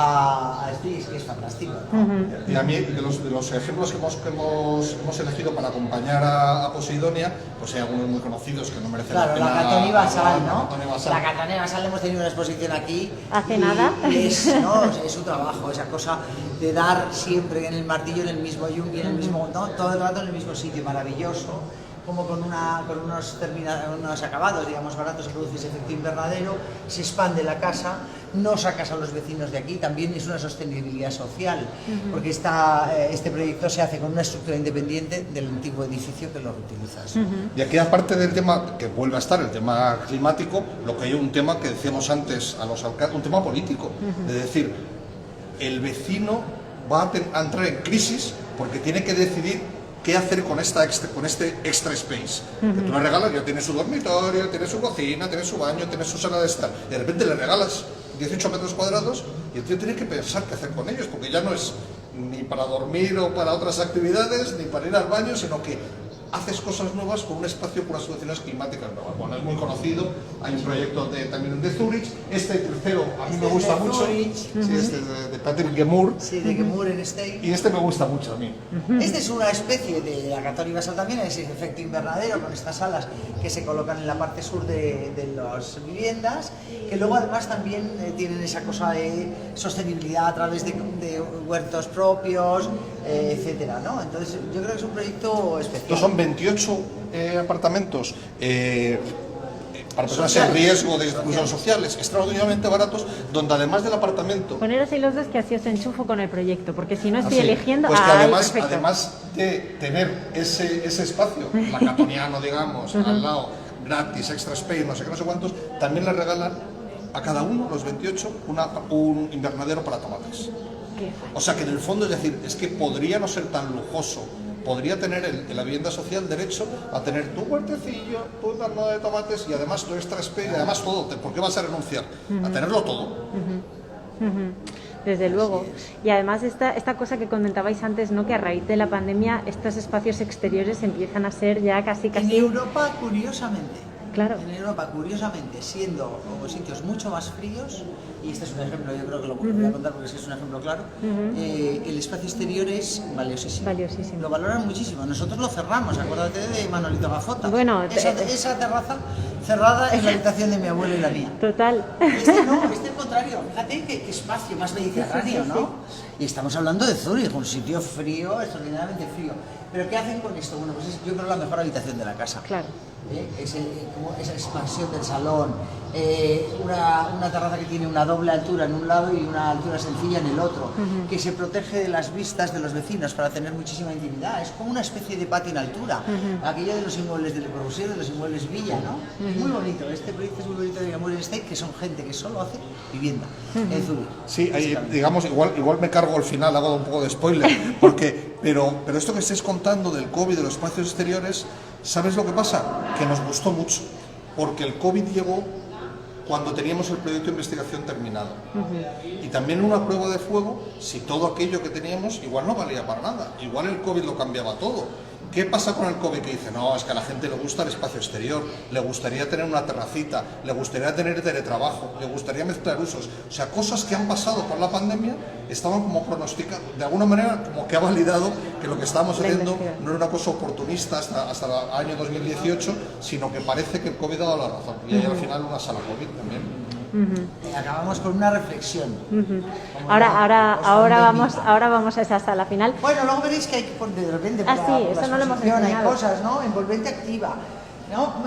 a esto y es que es fantástico, ¿no? Y a mí, de los ejemplos que hemos elegido para acompañar a Posidonia, pues hay algunos muy conocidos que no merecen Claro, la pena. la Catoni Basal, ¿no? Catoni Basal. La Catoni Basal, hemos tenido una exposición aquí. Hace y, nada. Y es su trabajo, esa cosa de dar siempre en el martillo, en el mismo yunque, en el mismo, ¿no? Todo el rato en el mismo sitio, maravilloso. Como con unos acabados, digamos, baratos, se produce ese efecto invernadero, se expande la casa, no sacas a los vecinos de aquí, también es una sostenibilidad social, porque este proyecto se hace con una estructura independiente del antiguo edificio que lo reutilizas. Y aquí, aparte del tema que vuelve a estar, el tema climático, lo que hay un tema que decíamos antes a los alcaldes, un tema político, de decir, el vecino va a entrar en crisis porque tiene que decidir qué hacer con este extra space. Que tú le regalas, ya tiene su dormitorio, tiene su cocina, tiene su baño, tiene su sala de estar, y de repente le regalas 18 metros cuadrados y el tío tiene que pensar qué hacer con ellos, porque ya no es ni para dormir o para otras actividades, ni para ir al baño, sino que haces cosas nuevas con un espacio por las soluciones climáticas nuevas. Bueno, es muy conocido, hay un proyecto también de Zurich, este tercero a mí me gusta mucho, sí, este es de Patrick Gemur, Sí, de Gemur en Stein. y este me gusta mucho a mí. Este es una especie de la Catoni Basal también, es ese efecto invernadero con estas salas que se colocan en la parte sur de las viviendas, que luego además también tienen esa cosa de sostenibilidad a través de huertos propios, etcétera, ¿no? Entonces yo creo que es un proyecto especial. Estos son 28 apartamentos para personas en riesgo de exclusión sociales, extraordinariamente baratos, donde además del apartamento... Poneros ahí los dos que así os enchufo con el proyecto, porque si no estoy sí, eligiendo... pues que perfecto. además de tener ese espacio, la Catoniano, digamos, al lado, gratis, extra space, no sé qué, no sé cuántos, también le regalan a cada uno, los 28, un invernadero para tomates. O sea que en el fondo, es decir, es que podría no ser tan lujoso, podría tener en la vivienda social derecho a tener tu huertecillo, tu invernadero de tomates y además tu extra space, y además todo. ¿Por qué vas a renunciar? A tenerlo todo. Desde luego. Y además esta cosa que comentabais antes, ¿no? Que a raíz de la pandemia estos espacios exteriores empiezan a ser ya casi... En Europa, curiosamente, Claro. En Europa, curiosamente, siendo sitios mucho más fríos, y este es un ejemplo, yo creo que lo voy a contar porque es un ejemplo claro, el espacio exterior es valiosísimo. Valiosísimo. Lo valoran muchísimo. Nosotros lo cerramos, acuérdate de Manolito Gafota. Bueno, esa terraza cerrada es la habitación de mi abuelo y la mía. Total. Este no, este al contrario. Fíjate qué espacio más mediterráneo, ¿no? Y estamos hablando de Zúrich, un sitio frío, extraordinariamente frío. ¿Pero qué hacen con esto? Bueno, pues es, yo creo, la mejor habitación de la casa. Claro. Como esa expansión del salón, una terraza que tiene una doble altura en un lado y una altura sencilla en el otro, que se protege de las vistas de los vecinos para tener muchísima intimidad. Es como una especie de patio en altura, aquello de los inmuebles de Le Corbusier, de los inmuebles Villa, ¿no? Es muy bonito, este proyecto es muy bonito de Gemur Estate, que son gente que solo hace vivienda en Zúrich. Sí, digamos, igual me cargo al final, hago un poco de spoiler, pero esto que estáis contando del COVID, de los espacios exteriores, ¿sabes lo que pasa? Que nos gustó mucho, porque el COVID llegó cuando teníamos el proyecto de investigación terminado. Y también una prueba de fuego, si todo aquello que teníamos igual no valía para nada, igual el COVID lo cambiaba todo. ¿Qué pasa con el COVID? Que dice, no, es que a la gente le gusta el espacio exterior, le gustaría tener una terracita, le gustaría tener teletrabajo, le gustaría mezclar usos. O sea, cosas que han pasado por la pandemia estaban como pronosticadas, de alguna manera como que ha validado que lo que estábamos haciendo no era una cosa oportunista hasta el año 2018, sino que parece que el COVID ha dado la razón. Y hay al final una sala COVID también. Acabamos con una reflexión. Ahora vamos a esa sala final. Bueno, luego veréis que hay que poner de repente sí, eso no lo hemos hay enseñado. cosas, ¿no? Envolvente activa. ¿no?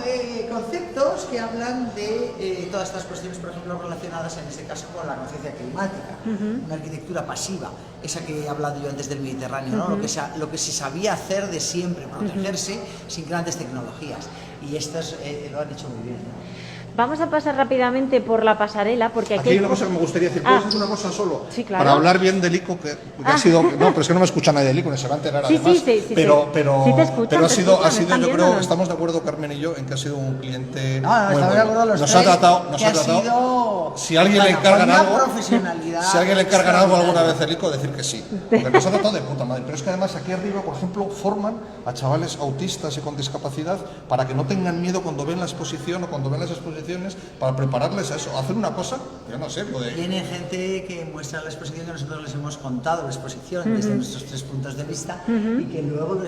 Conceptos que hablan de todas estas cuestiones, por ejemplo, relacionadas en este caso con la conciencia climática, una arquitectura pasiva, esa que he hablado yo antes del Mediterráneo, ¿no? Lo que se sabía hacer de siempre, protegerse sin grandes tecnologías, y estos lo han hecho muy bien, ¿no? Vamos a pasar rápidamente por la pasarela, porque aquí hay una cosa que me gustaría decir. ¿Puedes decir una cosa solo? Sí, claro. Para hablar bien del ICO, que ha sido... No, pero es que no me escucha nadie del ICO, ni se va a enterar Sí, además. sí, pero sí te escuchan, pero ha sido, están yo creo, viéndonos. estamos de acuerdo, Carmen y yo, en que ha sido un cliente muy estamos de acuerdo bueno. los Nos tres, ha tratado... que ha sido, si a alguien le bueno, encargan con una algo... profesionalidad Si a alguien le encargan algo alguna extraordinaria. vez el ICO, decir que sí. Porque nos ha tratado de puta madre. Pero es que además aquí arriba, por ejemplo, forman a chavales autistas y con discapacidad para que no tengan miedo cuando ven la exposición o cuando ven las exposiciones, para prepararles a eso. Hacer una cosa, yo no sé, puede... Viene gente que muestra la exposición que nosotros les hemos contado, la exposición desde nuestros 3 puntos de vista, y que luego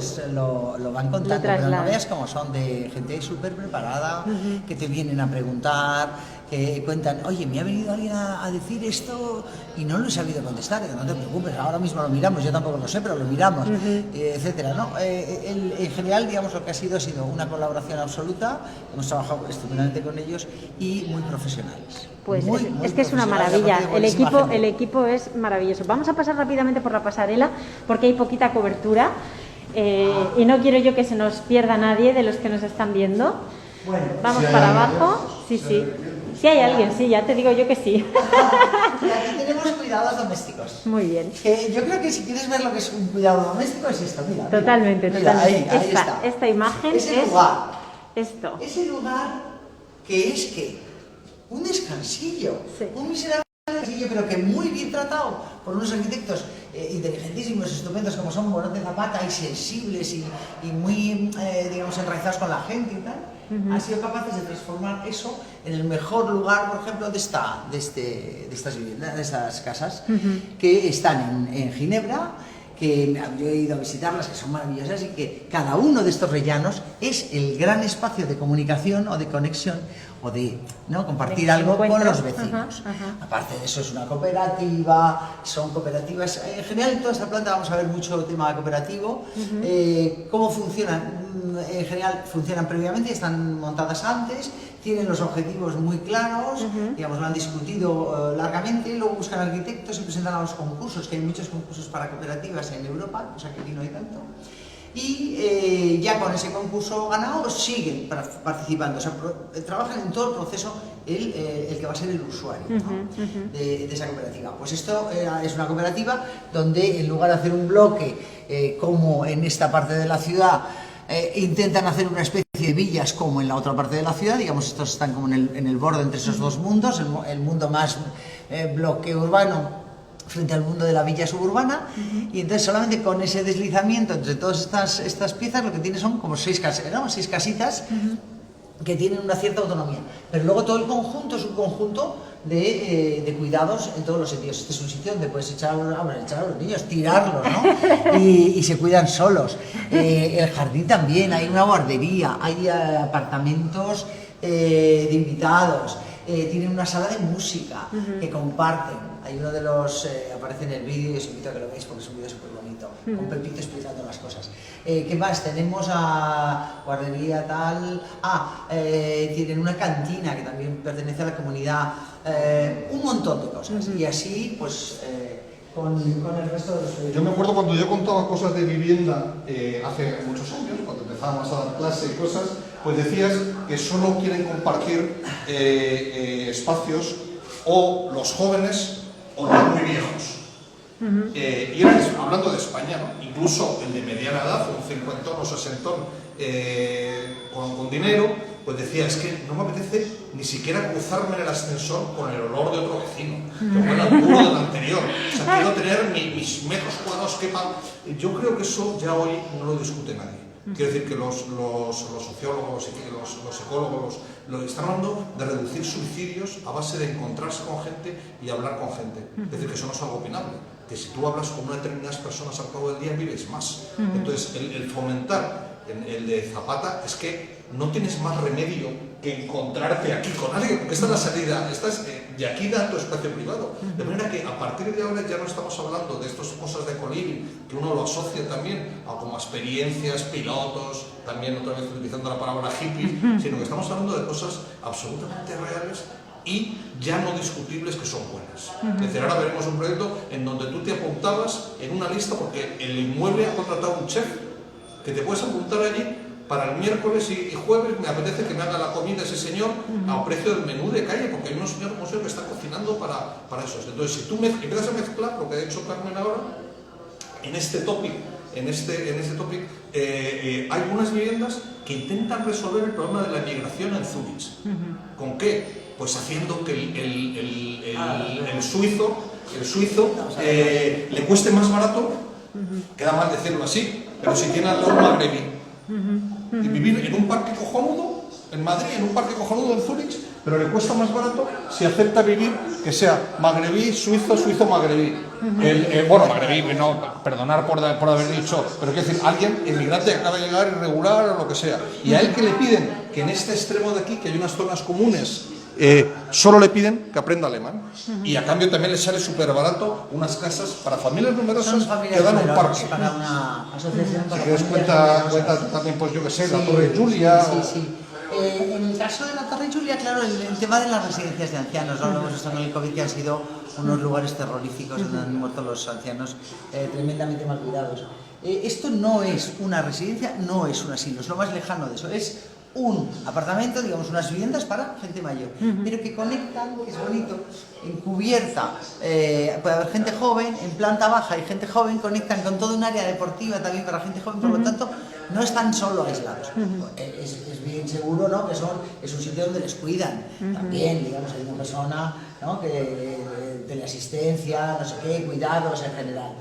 lo van contando, pero no veas cómo son, de gente súper preparada, que te vienen a preguntar, que cuentan, oye, me ha venido alguien a decir esto y no lo he sabido contestar. Y no te preocupes, ahora mismo lo miramos, yo tampoco lo sé, pero lo miramos, etcétera, ¿no? En general, digamos, lo que ha sido una colaboración absoluta, hemos trabajado estupendamente con ellos y muy profesionales. Pues muy es que es una maravilla, el equipo es maravilloso. Vamos a pasar rápidamente por la pasarela porque hay poquita cobertura y no quiero yo que se nos pierda nadie de los que nos están viendo. Bueno, vamos para abajo, sí. Si hay alguien, sí, ya te digo yo que sí. Y aquí tenemos cuidados domésticos. Muy bien. Yo creo que si quieres ver lo que es un cuidado doméstico es esto, mira. Totalmente. Ahí está. Esta imagen ese lugar. Esto. Ese lugar que es un descansillo, sí. Un miserable descansillo, pero que muy bien tratado por unos arquitectos inteligentísimos, estupendos como son Morón de Zapata, y sensibles y muy, digamos, enraizados con la gente y tal. Han sido capaces de transformar eso en el mejor lugar, por ejemplo, de estas viviendas, de estas casas, que están en Ginebra, que yo he ido a visitarlas, que son maravillosas, y que cada uno de estos rellanos es el gran espacio de comunicación o de conexión o de compartir algo con los vecinos. Aparte de eso, es una cooperativa, son cooperativas. En general, en toda esta planta vamos a ver mucho tema cooperativo. ¿Cómo funcionan? En general, funcionan previamente, están montadas antes, tienen los objetivos muy claros, digamos, lo han discutido largamente, luego buscan arquitectos y presentan a los concursos, que hay muchos concursos para cooperativas en Europa, cosa que aquí no hay tanto. Y ya con ese concurso ganado siguen participando, o sea, trabajan en todo el proceso el que va a ser el usuario, ¿no? de esa cooperativa. Pues esto es una cooperativa donde, en lugar de hacer un bloque como en esta parte de la ciudad, intentan hacer una especie de villas como en la otra parte de la ciudad, digamos, estos están como en el borde entre esos dos mundos, el mundo más bloque urbano frente al mundo de la villa suburbana, y entonces solamente con ese deslizamiento entre todas estas piezas lo que tiene son como 6 casitas que tienen una cierta autonomía, pero luego todo el conjunto es un conjunto de cuidados en todos los sentidos. Este es un sitio donde puedes echar a los niños, tirarlos, ¿no? y se cuidan solos. El jardín también, hay una guardería, hay apartamentos de invitados, tienen una sala de música que comparten. Hay uno de los, aparece en el vídeo y os invito a que lo veáis porque es un vídeo súper bonito, con Pepito explicando las cosas. ¿Qué más? Tenemos a guardería tal, tienen una cantina que también pertenece a la comunidad, un montón de cosas, y así pues con el resto de los proyectos. Yo me acuerdo cuando yo contaba cosas de vivienda hace muchos años, cuando empezábamos a dar clase y cosas, pues decías que solo quieren compartir espacios o los jóvenes o los muy viejos. Y hablando de España, ¿no? Incluso el de mediana edad, un 50 o 60 con dinero, pues decía, es que no me apetece ni siquiera cruzarme en el ascensor con el olor de otro vecino, que huele al culo del anterior. O sea, quiero tener mis metros cuadrados que yo creo que eso ya hoy no lo discute nadie. Quiero decir que los sociólogos y los ecólogos están hablando de reducir suicidios a base de encontrarse con gente y hablar con gente. Es decir, que eso no es algo opinable. Que si tú hablas con determinadas personas al cabo del día, vives más. Entonces, el fomentar el de Zapata es que no tienes más remedio que encontrarte aquí con alguien, porque esta es la salida, de aquí da tu espacio privado. De manera que a partir de ahora ya no estamos hablando de estas cosas de coliving, que uno lo asocia también a como experiencias, pilotos, también otra vez utilizando la palabra hippie, sino que estamos hablando de cosas absolutamente reales y ya no discutibles que son buenas. Es decir, ahora veremos un proyecto en donde tú te apuntabas en una lista porque el inmueble ha contratado un chef, que te puedes apuntar allí para el miércoles y jueves, me apetece que me haga la comida ese señor a precio del menú de calle, porque hay unos señores como que están cocinando para eso. Entonces, si tú empiezas a mezclar lo que ha hecho Carmen ahora, en este topic, hay unas viviendas que intentan resolver el problema de la migración en Zúrich. ¿Con qué? Pues haciendo que el suizo le cueste más barato, queda mal decirlo así, pero si tiene al lado un magrebí. Y vivir en un parque cojonudo, en Madrid, en un parque cojonudo en Zúrich, pero le cuesta más barato si acepta vivir que sea magrebí, suizo, magrebí. Bueno, magrebí, no, perdonar por haber dicho, pero quiero decir, alguien emigrante que acaba de llegar irregular o lo que sea. Y a él que le piden que en este extremo de aquí, que hay unas zonas comunes, solo le piden que aprenda alemán. Y a cambio también le sale súper barato unas casas para familias numerosas que dan un parque. Para una asociación. Si quieres cuenta también, pues yo que sé, la Torre Julia. Sí. En el caso de la Torre Julia, claro, el tema de las residencias de ancianos, ¿no? Lo hemos visto en el COVID, que han sido unos lugares terroríficos donde han muerto los ancianos tremendamente mal cuidados. Esto no es una residencia, no es un asilo, es lo más lejano de eso. Es un apartamento, digamos, unas viviendas para gente mayor, pero que conectan, que es bonito, en cubierta, puede haber gente joven, en planta baja y gente joven, conectan con toda un área deportiva también para gente joven, por lo tanto, no están solo aislados. Es bien seguro, ¿no?, que es un sitio donde les cuidan. También, digamos, hay una persona, ¿no?, que teleasistencia, no sé qué, cuidados en general.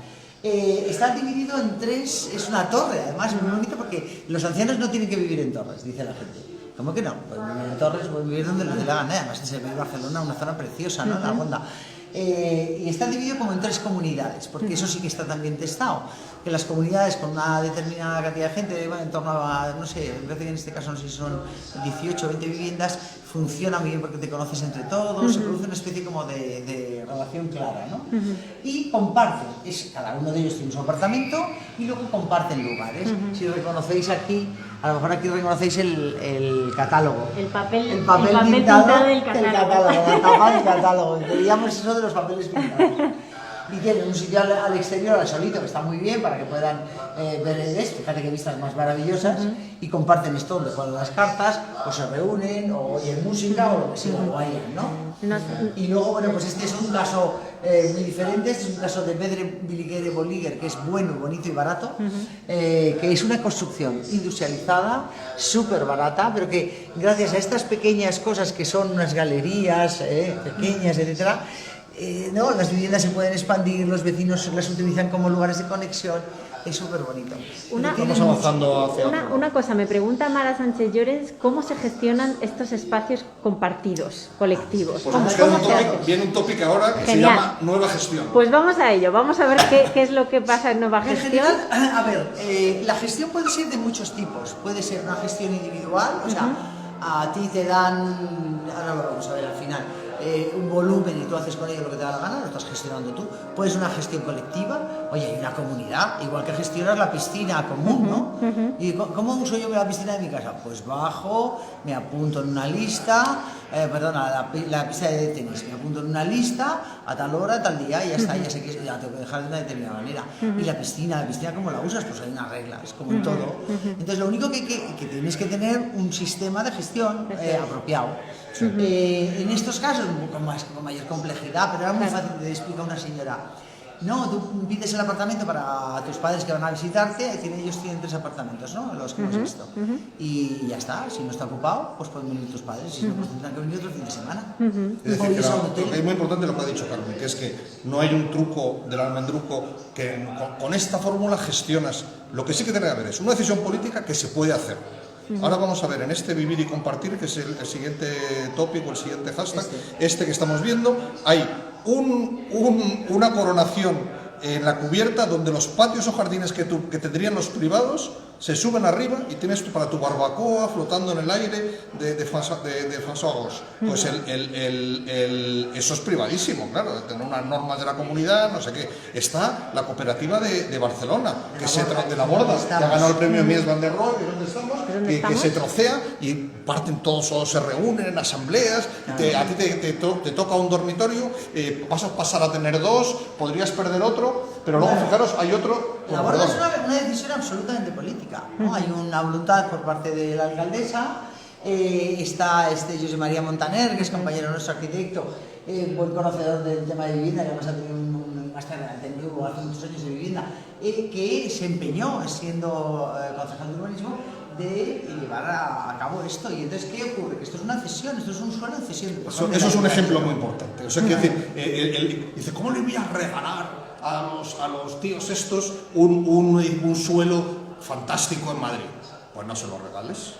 Está dividido en tres, es una torre, además es muy bonito porque los ancianos no tienen que vivir en torres, dice la gente. ¿Cómo que no? Pueden vivir en torres, pueden vivir donde les dé la gana, además se ve en Barcelona, una zona preciosa, ¿no?, en la Ronda. Y está dividido como en tres comunidades, porque eso sí que está también testado, que las comunidades con una determinada cantidad de gente, bueno, en torno a, no sé, me parece que en este caso no sé si son 18 o 20 viviendas, funciona muy bien porque te conoces entre todos, se produce una especie como de relación clara, ¿no? Y comparten, cada uno de ellos tiene su apartamento y luego comparten lugares. Si reconocéis aquí, a lo mejor aquí reconocéis el catálogo. El papel pintado del catálogo. La tapa del catálogo. Diríamos eso de los papeles pintados. Y tienen un sitio al exterior, al solito, que está muy bien para que puedan ver esto. Fíjate qué vistas más maravillosas. Y comparten esto donde juegan las cartas, o se reúnen, o oyen música, o lo que sea, o bailan, ¿no? Y luego, bueno, pues este es un caso muy diferente. Este es un caso de Bedre Villiger Bolliger, que es bueno, bonito y barato, que es una construcción industrializada, súper barata, pero que gracias a estas pequeñas cosas que son unas galerías pequeñas, etcétera, no, las viviendas se pueden expandir, los vecinos las utilizan como lugares de conexión, es súper bonito. Estamos avanzando hacia una cosa, me pregunta Mara Sánchez Llorens, ¿cómo se gestionan estos espacios compartidos, colectivos? Pues viene un tópico ahora que Genial. se llama nueva gestión. Pues vamos a ello, vamos a ver qué es lo que pasa en nueva En gestión. general, a ver, la gestión puede ser de muchos tipos, puede ser una gestión individual, o sea, a ti te dan, ahora lo vamos a ver al final, un volumen y tú haces con ello lo que te da la gana, lo estás gestionando tú. Puede ser una gestión colectiva, oye, hay una comunidad, igual que gestionas la piscina común, ¿no? ¿Y cómo uso yo la piscina de mi casa? Pues bajo, me apunto en una lista, la pista de tenis, me apunto en una lista, a tal hora, tal día, y ya está, ya sé que ya tengo que dejar de una determinada manera. Y la piscina ¿cómo la usas? Pues hay una regla, es como en todo. Entonces lo único que tienes que tener un sistema de gestión apropiado. En estos casos, un poco más, con mayor complejidad, pero era muy fácil de explicar una señora. No, tú pides el apartamento para tus padres que van a visitarte, ellos tienen 3 apartamentos, ¿no?, los que hemos visto. Y ya está, si no está ocupado, pues pueden venir tus padres, si no, pues tendrán que venir otro fin de semana. Es decir, que es muy importante lo que ha dicho Carmen, que es que no hay un truco del almendruco que con esta fórmula gestionas. Lo que sí que tiene que haber es una decisión política que se puede hacer. Ahora vamos a ver en este vivir y compartir, que es el siguiente tópico, el siguiente hashtag, este que estamos viendo, hay una coronación en la cubierta donde los patios o jardines que tendrían los privados se suben arriba y tienes para tu barbacoa flotando en el aire de François Gauche. Pues eso es privadísimo, claro, de tener unas normas de la comunidad, no sé qué. Está la cooperativa de Barcelona, de la Borda, que ha ganado el premio Mies van der Rohe, que es donde estamos, que se trocea y parten todos se reúnen en asambleas, a ti te toca un dormitorio, vas a pasar a tener dos, podrías perder otro, pero luego fijaros, hay otro... La Borda es una decisión absolutamente política, ¿no? Hay una voluntad por parte de la alcaldesa, está José María Montaner, que es compañero nuestro arquitecto, buen conocedor del tema de vivienda, que además ha tenido un máster técnico hace muchos años de vivienda, que se empeñó, siendo concejal de urbanismo, de llevar a cabo esto. Y entonces, ¿qué ocurre? Que esto es una cesión, esto es un suelo en cesión. Eso es un ejemplo muy importante. O sea, quiero decir, dice, ¿cómo le voy a regalar a los tíos estos un suelo fantástico en Madrid? Pues no se lo regales,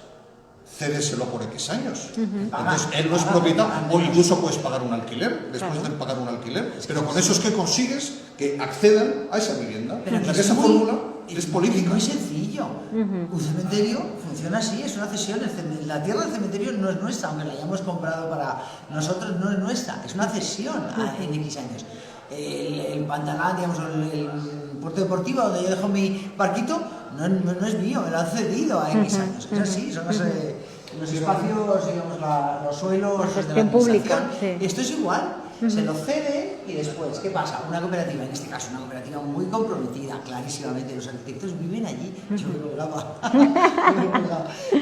cédeselo por X años. Entonces él no es propietario, o incluso puedes pagar un alquiler, después de pagar un alquiler, pero con eso es que consigues que accedan a esa vivienda. Pero que esa fórmula es política. Es muy sencillo. Un cementerio funciona así, es una cesión. La tierra del cementerio no es nuestra, aunque la hayamos comprado para nosotros, no es nuestra, es una cesión en X años. El Pantanal, digamos, el puerto deportivo donde yo dejo mi barquito, no es mío, me lo han cedido a X años. Es así, son los espacios, digamos, los suelos de la administración. Esto es igual, se lo cede y después, ¿qué pasa? Una cooperativa, en este caso una cooperativa muy comprometida, clarísimamente, los arquitectos viven allí, yo me lo grabo,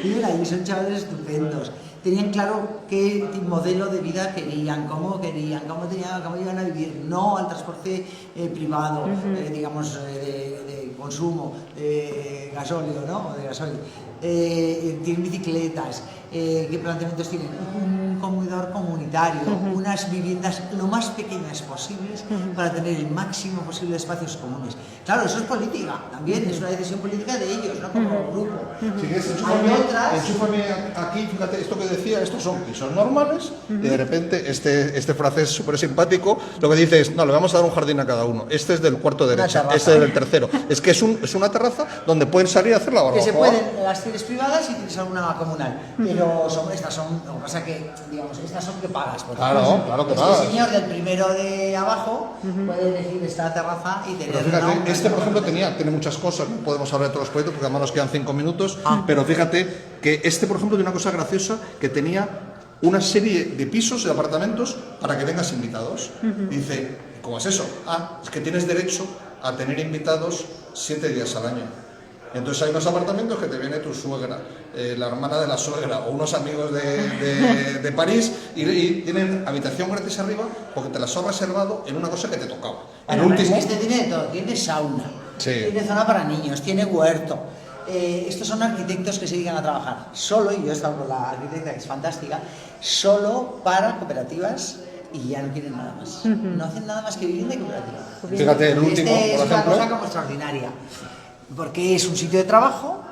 viven allí, son chavales estupendos. Tenían claro qué modelo de vida querían, cómo iban a vivir, no al transporte privado, digamos, de consumo, de gasóleo, ¿no? De gasoil. Tienen bicicletas, qué planteamientos tienen, un comedor comunitario, unas viviendas lo más pequeñas posibles para tener el máximo posible de espacios comunes. Claro, eso es política, también es una decisión política de ellos, ¿no? Como grupo. Si quieres, enchúfame aquí, fíjate, esto que decía, estos son pisos normales, y de repente este francés súper simpático, lo que dice es, no, le vamos a dar un jardín a cada uno, este es del cuarto derecha, este es del tercero. Es que es una terraza donde pueden salir a hacer la barbacoa. Que se pueden, las tienes privadas y tienes alguna comunal, pero estas son, lo que pasa que, digamos, estas son que pagas. Claro que pagas. El señor del primero de abajo puede elegir esta terraza y tener... Pero fíjate, por ejemplo, tiene muchas cosas, no podemos hablar de todos los proyectos porque además nos quedan 5 minutos, pero fíjate que por ejemplo, tiene una cosa graciosa, que tenía una serie de pisos, de apartamentos, para que tengas invitados. Dice, ¿cómo es eso? Es que tienes derecho a tener invitados 7 días al año. Entonces hay unos apartamentos que te viene tu suegra, la hermana de la suegra o unos amigos de París y tienen habitación gratis arriba porque te las has reservado en una cosa que te tocaba. Este tiene de todo, tiene sauna, tiene zona para niños, tiene huerto. Estos son arquitectos que se dedican a trabajar solo, y yo he estado con la arquitecta que es fantástica, solo para cooperativas y ya no quieren nada más. No hacen nada más que vivienda y cooperativa. Fíjate, el último, por ejemplo, es una cosa como extraordinaria. Porque es un sitio de trabajo,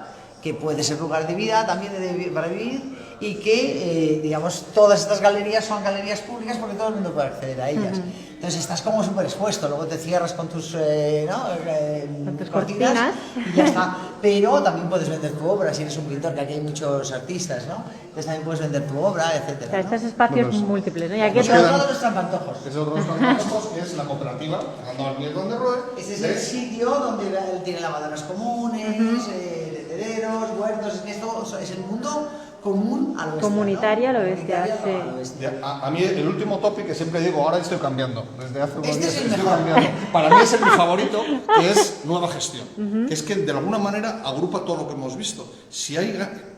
que puede ser lugar de vida también para vivir, y que, digamos, todas estas galerías son galerías públicas porque todo el mundo puede acceder a ellas. Entonces estás como súper expuesto, luego te cierras con tus, cortinas y ya está. Pero también puedes vender tu obra, si eres un pintor, que aquí hay muchos artistas, ¿no? Entonces también puedes vender tu obra, etc. O sea, estos espacios múltiples, ¿no? Y aquí otro de los trampantojos. Es otro de los trampantojos, que es la cooperativa, ganando al Mies van der Rohe. Ese es el sitio donde tiene lavadoras comunes, tendederos, huertos, esto es el mundo común al oeste. Comunitaria, ¿no? Al oeste, sí. A mí el último topic que siempre digo, ahora estoy cambiando, desde hace unos días es el estoy mejor. cambiando. Para mí es mi favorito, que es nueva gestión, que es que de alguna manera agrupa todo lo que hemos visto.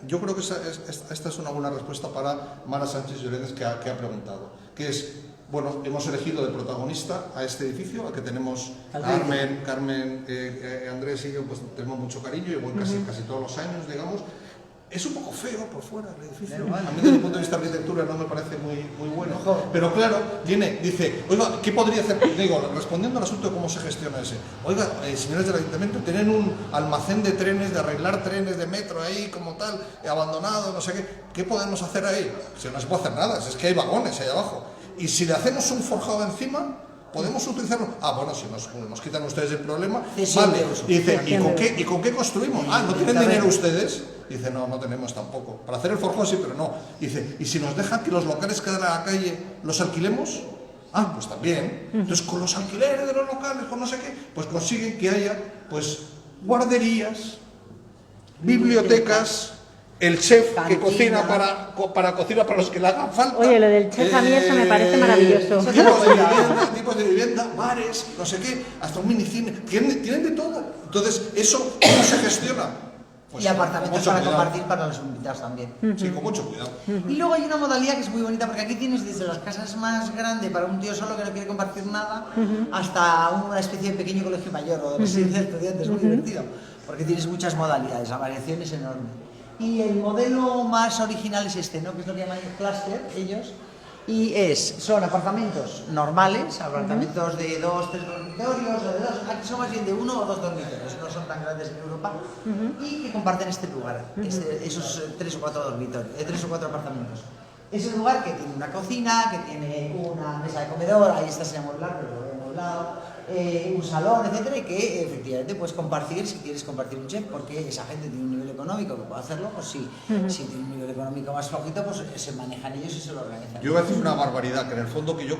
Yo creo que esta es una buena respuesta para Mara Sánchez Llorens, que ha preguntado, que es, bueno, hemos elegido de protagonista a este edificio, al que tenemos Carmen, Andrés y yo, pues tenemos mucho cariño y voy casi todos los años, digamos. Es un poco feo por fuera el edificio. A mí desde el punto de vista de arquitectura no me parece muy bueno. Pero claro, dice, oiga, ¿qué podría hacer? Digo, respondiendo al asunto de cómo se gestiona ese. Oiga, señores del ayuntamiento, tienen un almacén de trenes, de arreglar trenes de metro ahí como tal, abandonado, no sé qué. ¿Qué podemos hacer ahí? Si no se puede hacer nada, es que hay vagones ahí abajo. Y si le hacemos un forjado encima, ¿podemos utilizarlo? Ah, bueno, si nos quitan ustedes el problema, Cesión vale. de uso. Y dice, ¿y con qué construimos? Ah, ¿no tienen dinero ustedes? Dice, no tenemos tampoco. Para hacer el forjón sí, pero no. Dice, ¿y si nos dejan que los locales que dan a la calle los alquilemos? Ah, pues también. Entonces, con los alquileres de los locales, con no sé qué, pues consiguen que haya, pues, guarderías, bibliotecas, el chef que cocina para cocina para los que le hagan falta. Oye, lo del chef a mí eso me parece maravilloso. Tipos de vivienda, bares, no sé qué, hasta un minicine. Tienen de todo. Entonces, ¿eso cómo se gestiona? Pues y apartamentos con mucho para cuidado. compartir para los invitados también. Sí, con mucho cuidado. Y luego hay una modalidad que es muy bonita porque aquí tienes desde las casas más grandes para un tío solo que no quiere compartir nada hasta una especie de pequeño colegio mayor o de residencia de estudiantes, muy divertido porque tienes muchas modalidades, la variación es enorme. Y el modelo más original es este, ¿no? Que es lo que llaman el cluster ellos, y son apartamentos normales, apartamentos de 2, 3 dormitorios, o de 2, aquí son más bien de 1 o 2 dormitorios, no son tan grandes en Europa, y que comparten este lugar, esos 3 o 4 dormitorios, 3 o 4 apartamentos. Es un lugar que tiene una cocina, que tiene una mesa de comedor, ahí está sin amueblar, pero lo he amueblado, un salón, etcétera, y que efectivamente puedes compartir si quieres compartir un chef, porque esa gente tiene un nivel económico que puede hacerlo, pues si tiene un nivel económico más flojito, pues se manejan ellos y se lo organizan. Yo voy a decir una barbaridad, que en el fondo que yo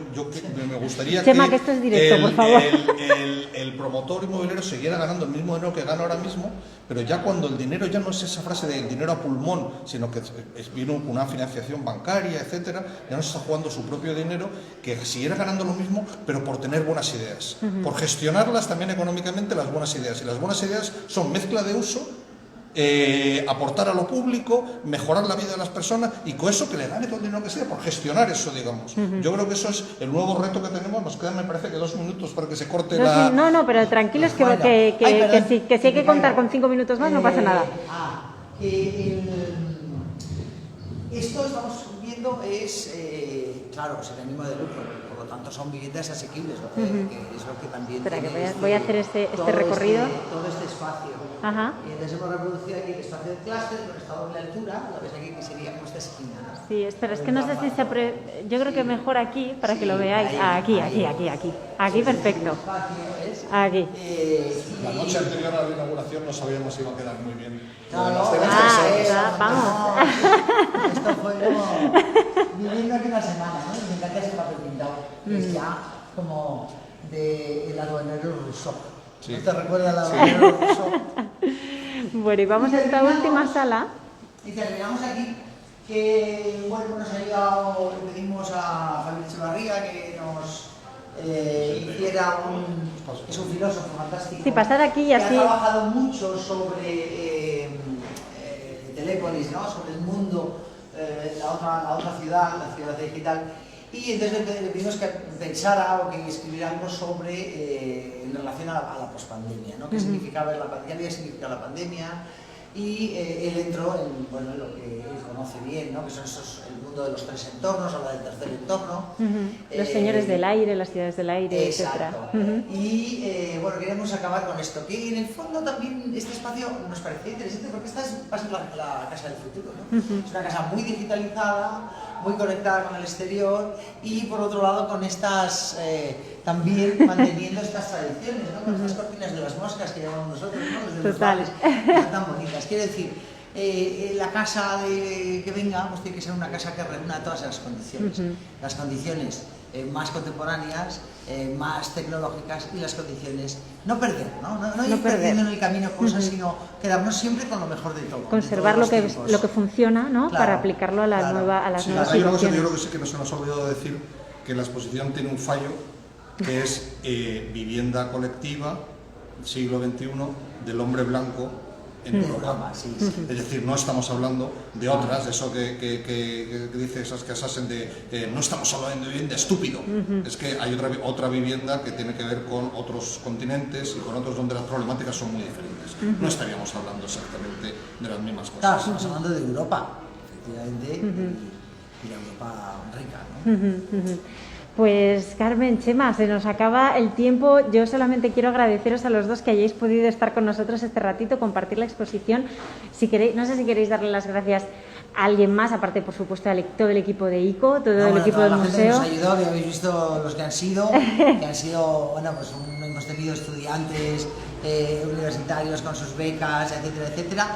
me gustaría Chema, que esto es directo, por favor. el promotor inmobiliario siguiera ganando el mismo dinero que gana ahora mismo, pero ya cuando el dinero ya no es esa frase de dinero a pulmón, sino que viene una financiación bancaria, etcétera, ya no se está jugando su propio dinero, que siguiera ganando lo mismo, pero por tener buenas ideas, por gestionarlas también económicamente las buenas ideas. Y las buenas ideas son mezcla de uso, aportar a lo público, mejorar la vida de las personas y con eso que le gane todo el dinero que sea, por gestionar eso, digamos. Yo creo que eso es el nuevo reto que tenemos. Nos quedan, me parece, que 2 minutos para que se corte la... No, pero tranquilos que si hay que contar con 5 minutos más no pasa nada. Esto estamos viendo es, claro, pues el ánimo de lucro, por lo tanto son viviendas asequibles, ¿no? Que es lo que también... Espera, que voy a hacer este recorrido. Todo este espacio. Ajá. Y entonces hemos reproducido aquí el espacio del clúster con esta doble altura, lo ves aquí que sería como esta esquina, ¿no? Sí, espera, es que no sé si yo creo que mejor aquí, para que lo veáis. Aquí. Aquí, perfecto. Aquí. La noche anterior a la inauguración no sabíamos si iba a quedar muy bien. Claro, vamos. Esto fue como viviendo aquí una semana, ¿no? Y me encanta ese papel pintado, que es ya como del aduanero Rousseau. Sí. ¿No te recuerda el aduanero Rousseau? Bueno, y vamos a esta última sala. Y terminamos aquí, que bueno, nos ha ayudado, le pedimos a Javier Echevarría que nos hiciera es un filósofo fantástico. Sí, pasar aquí y así. Que ha trabajado mucho sobre Telépolis, ¿no? Sobre el mundo, la otra ciudad, la ciudad digital. Y entonces le pedimos que pensara o que escribiera algo sobre en relación a la pospandemia, ¿no? ¿Qué significaba qué había significado la pandemia? Y él entró en lo que él conoce bien, ¿no? Que son el mundo de los 3 entornos, habla del tercer entorno. Los señores del aire, las ciudades del aire, exacto. etc. Y bueno, queremos acabar con esto, que en el fondo también este espacio nos parecía interesante porque esta va a ser la casa del futuro, ¿no? Es una casa muy digitalizada, muy conectada con el exterior y por otro lado con estas, también manteniendo estas tradiciones, ¿no? Con estas cortinas de las moscas que llamamos nosotros, ¿no? Los Total. Tan bonitas. Quiero decir, la casa que venga pues tiene que ser una casa que reúna todas las condiciones. Las condiciones más contemporáneas, más tecnológicas y las condiciones no perder, no ir perdiendo en el camino cosas, sino quedarnos siempre con lo mejor de todo. Conservar lo que funciona, ¿no? Claro, para aplicarlo a las nuevas situaciones. Yo creo que sí que nos hemos olvidado decir que la exposición tiene un fallo, que es vivienda colectiva, siglo XXI, del hombre blanco en Europa. Sí. Es decir, no estamos hablando de otras, de eso que dice esas casas de no estamos hablando de vivienda estúpido. Es que hay otra vivienda que tiene que ver con otros continentes y con otros donde las problemáticas son muy diferentes. No estaríamos hablando exactamente de las mismas cosas. Claro, estamos hablando de Europa, efectivamente, y la Europa rica, ¿no? Pues Carmen, Chema, se nos acaba el tiempo. Yo solamente quiero agradeceros a los dos que hayáis podido estar con nosotros este ratito, compartir la exposición. Si queréis, no sé si queréis darle las gracias alguien más, aparte por supuesto todo el equipo de ICO, todo el bueno, equipo toda del la gente que museo. nos ayudó, que habéis visto los que han sido, bueno, pues hemos tenido estudiantes universitarios con sus becas, etcétera, etcétera.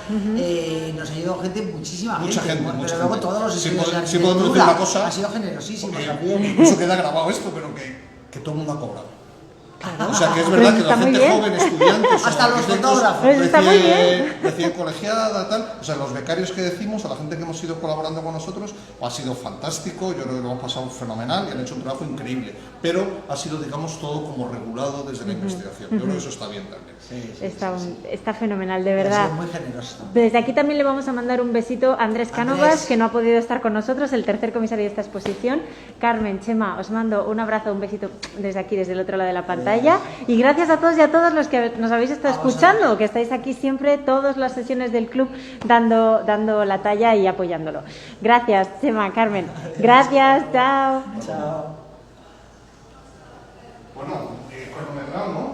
Nos ayudó muchísima Mucha gente, pero mucha luego gente. todos los Sí, estudios de sí podemos decir arquitectura una cosa, han sido generosísimos porque también. incluso queda grabado esto, pero que todo el mundo ha cobrado. O sea, que es Pero verdad eso que la está muy gente bien. joven, estudiantes, o Hasta los arquitectos fotógrafos. Eso está muy bien. recién colegiada, tal. O sea, los becarios que decimos, a la gente que hemos ido colaborando con nosotros, ha sido fantástico, yo creo que lo hemos pasado fenomenal y han hecho un trabajo increíble. Pero ha sido, digamos, todo como regulado desde la investigación. Yo creo que eso está bien también. Está fenomenal, de Ha verdad. sido muy generoso. Desde aquí también le vamos a mandar un besito a Andrés Cánovas, Andrés. que no ha podido estar con nosotros, el tercer comisario de esta exposición. Carmen, Chema, os mando un abrazo, un besito desde aquí, desde el otro lado de la pantalla. Y gracias a todos y a todas los que nos habéis estado escuchando, que estáis aquí siempre, todas las sesiones del club, dando la talla y apoyándolo. Gracias, Chema, Carmen. Gracias, chao. Chao. Bueno, cronometrado, ¿no?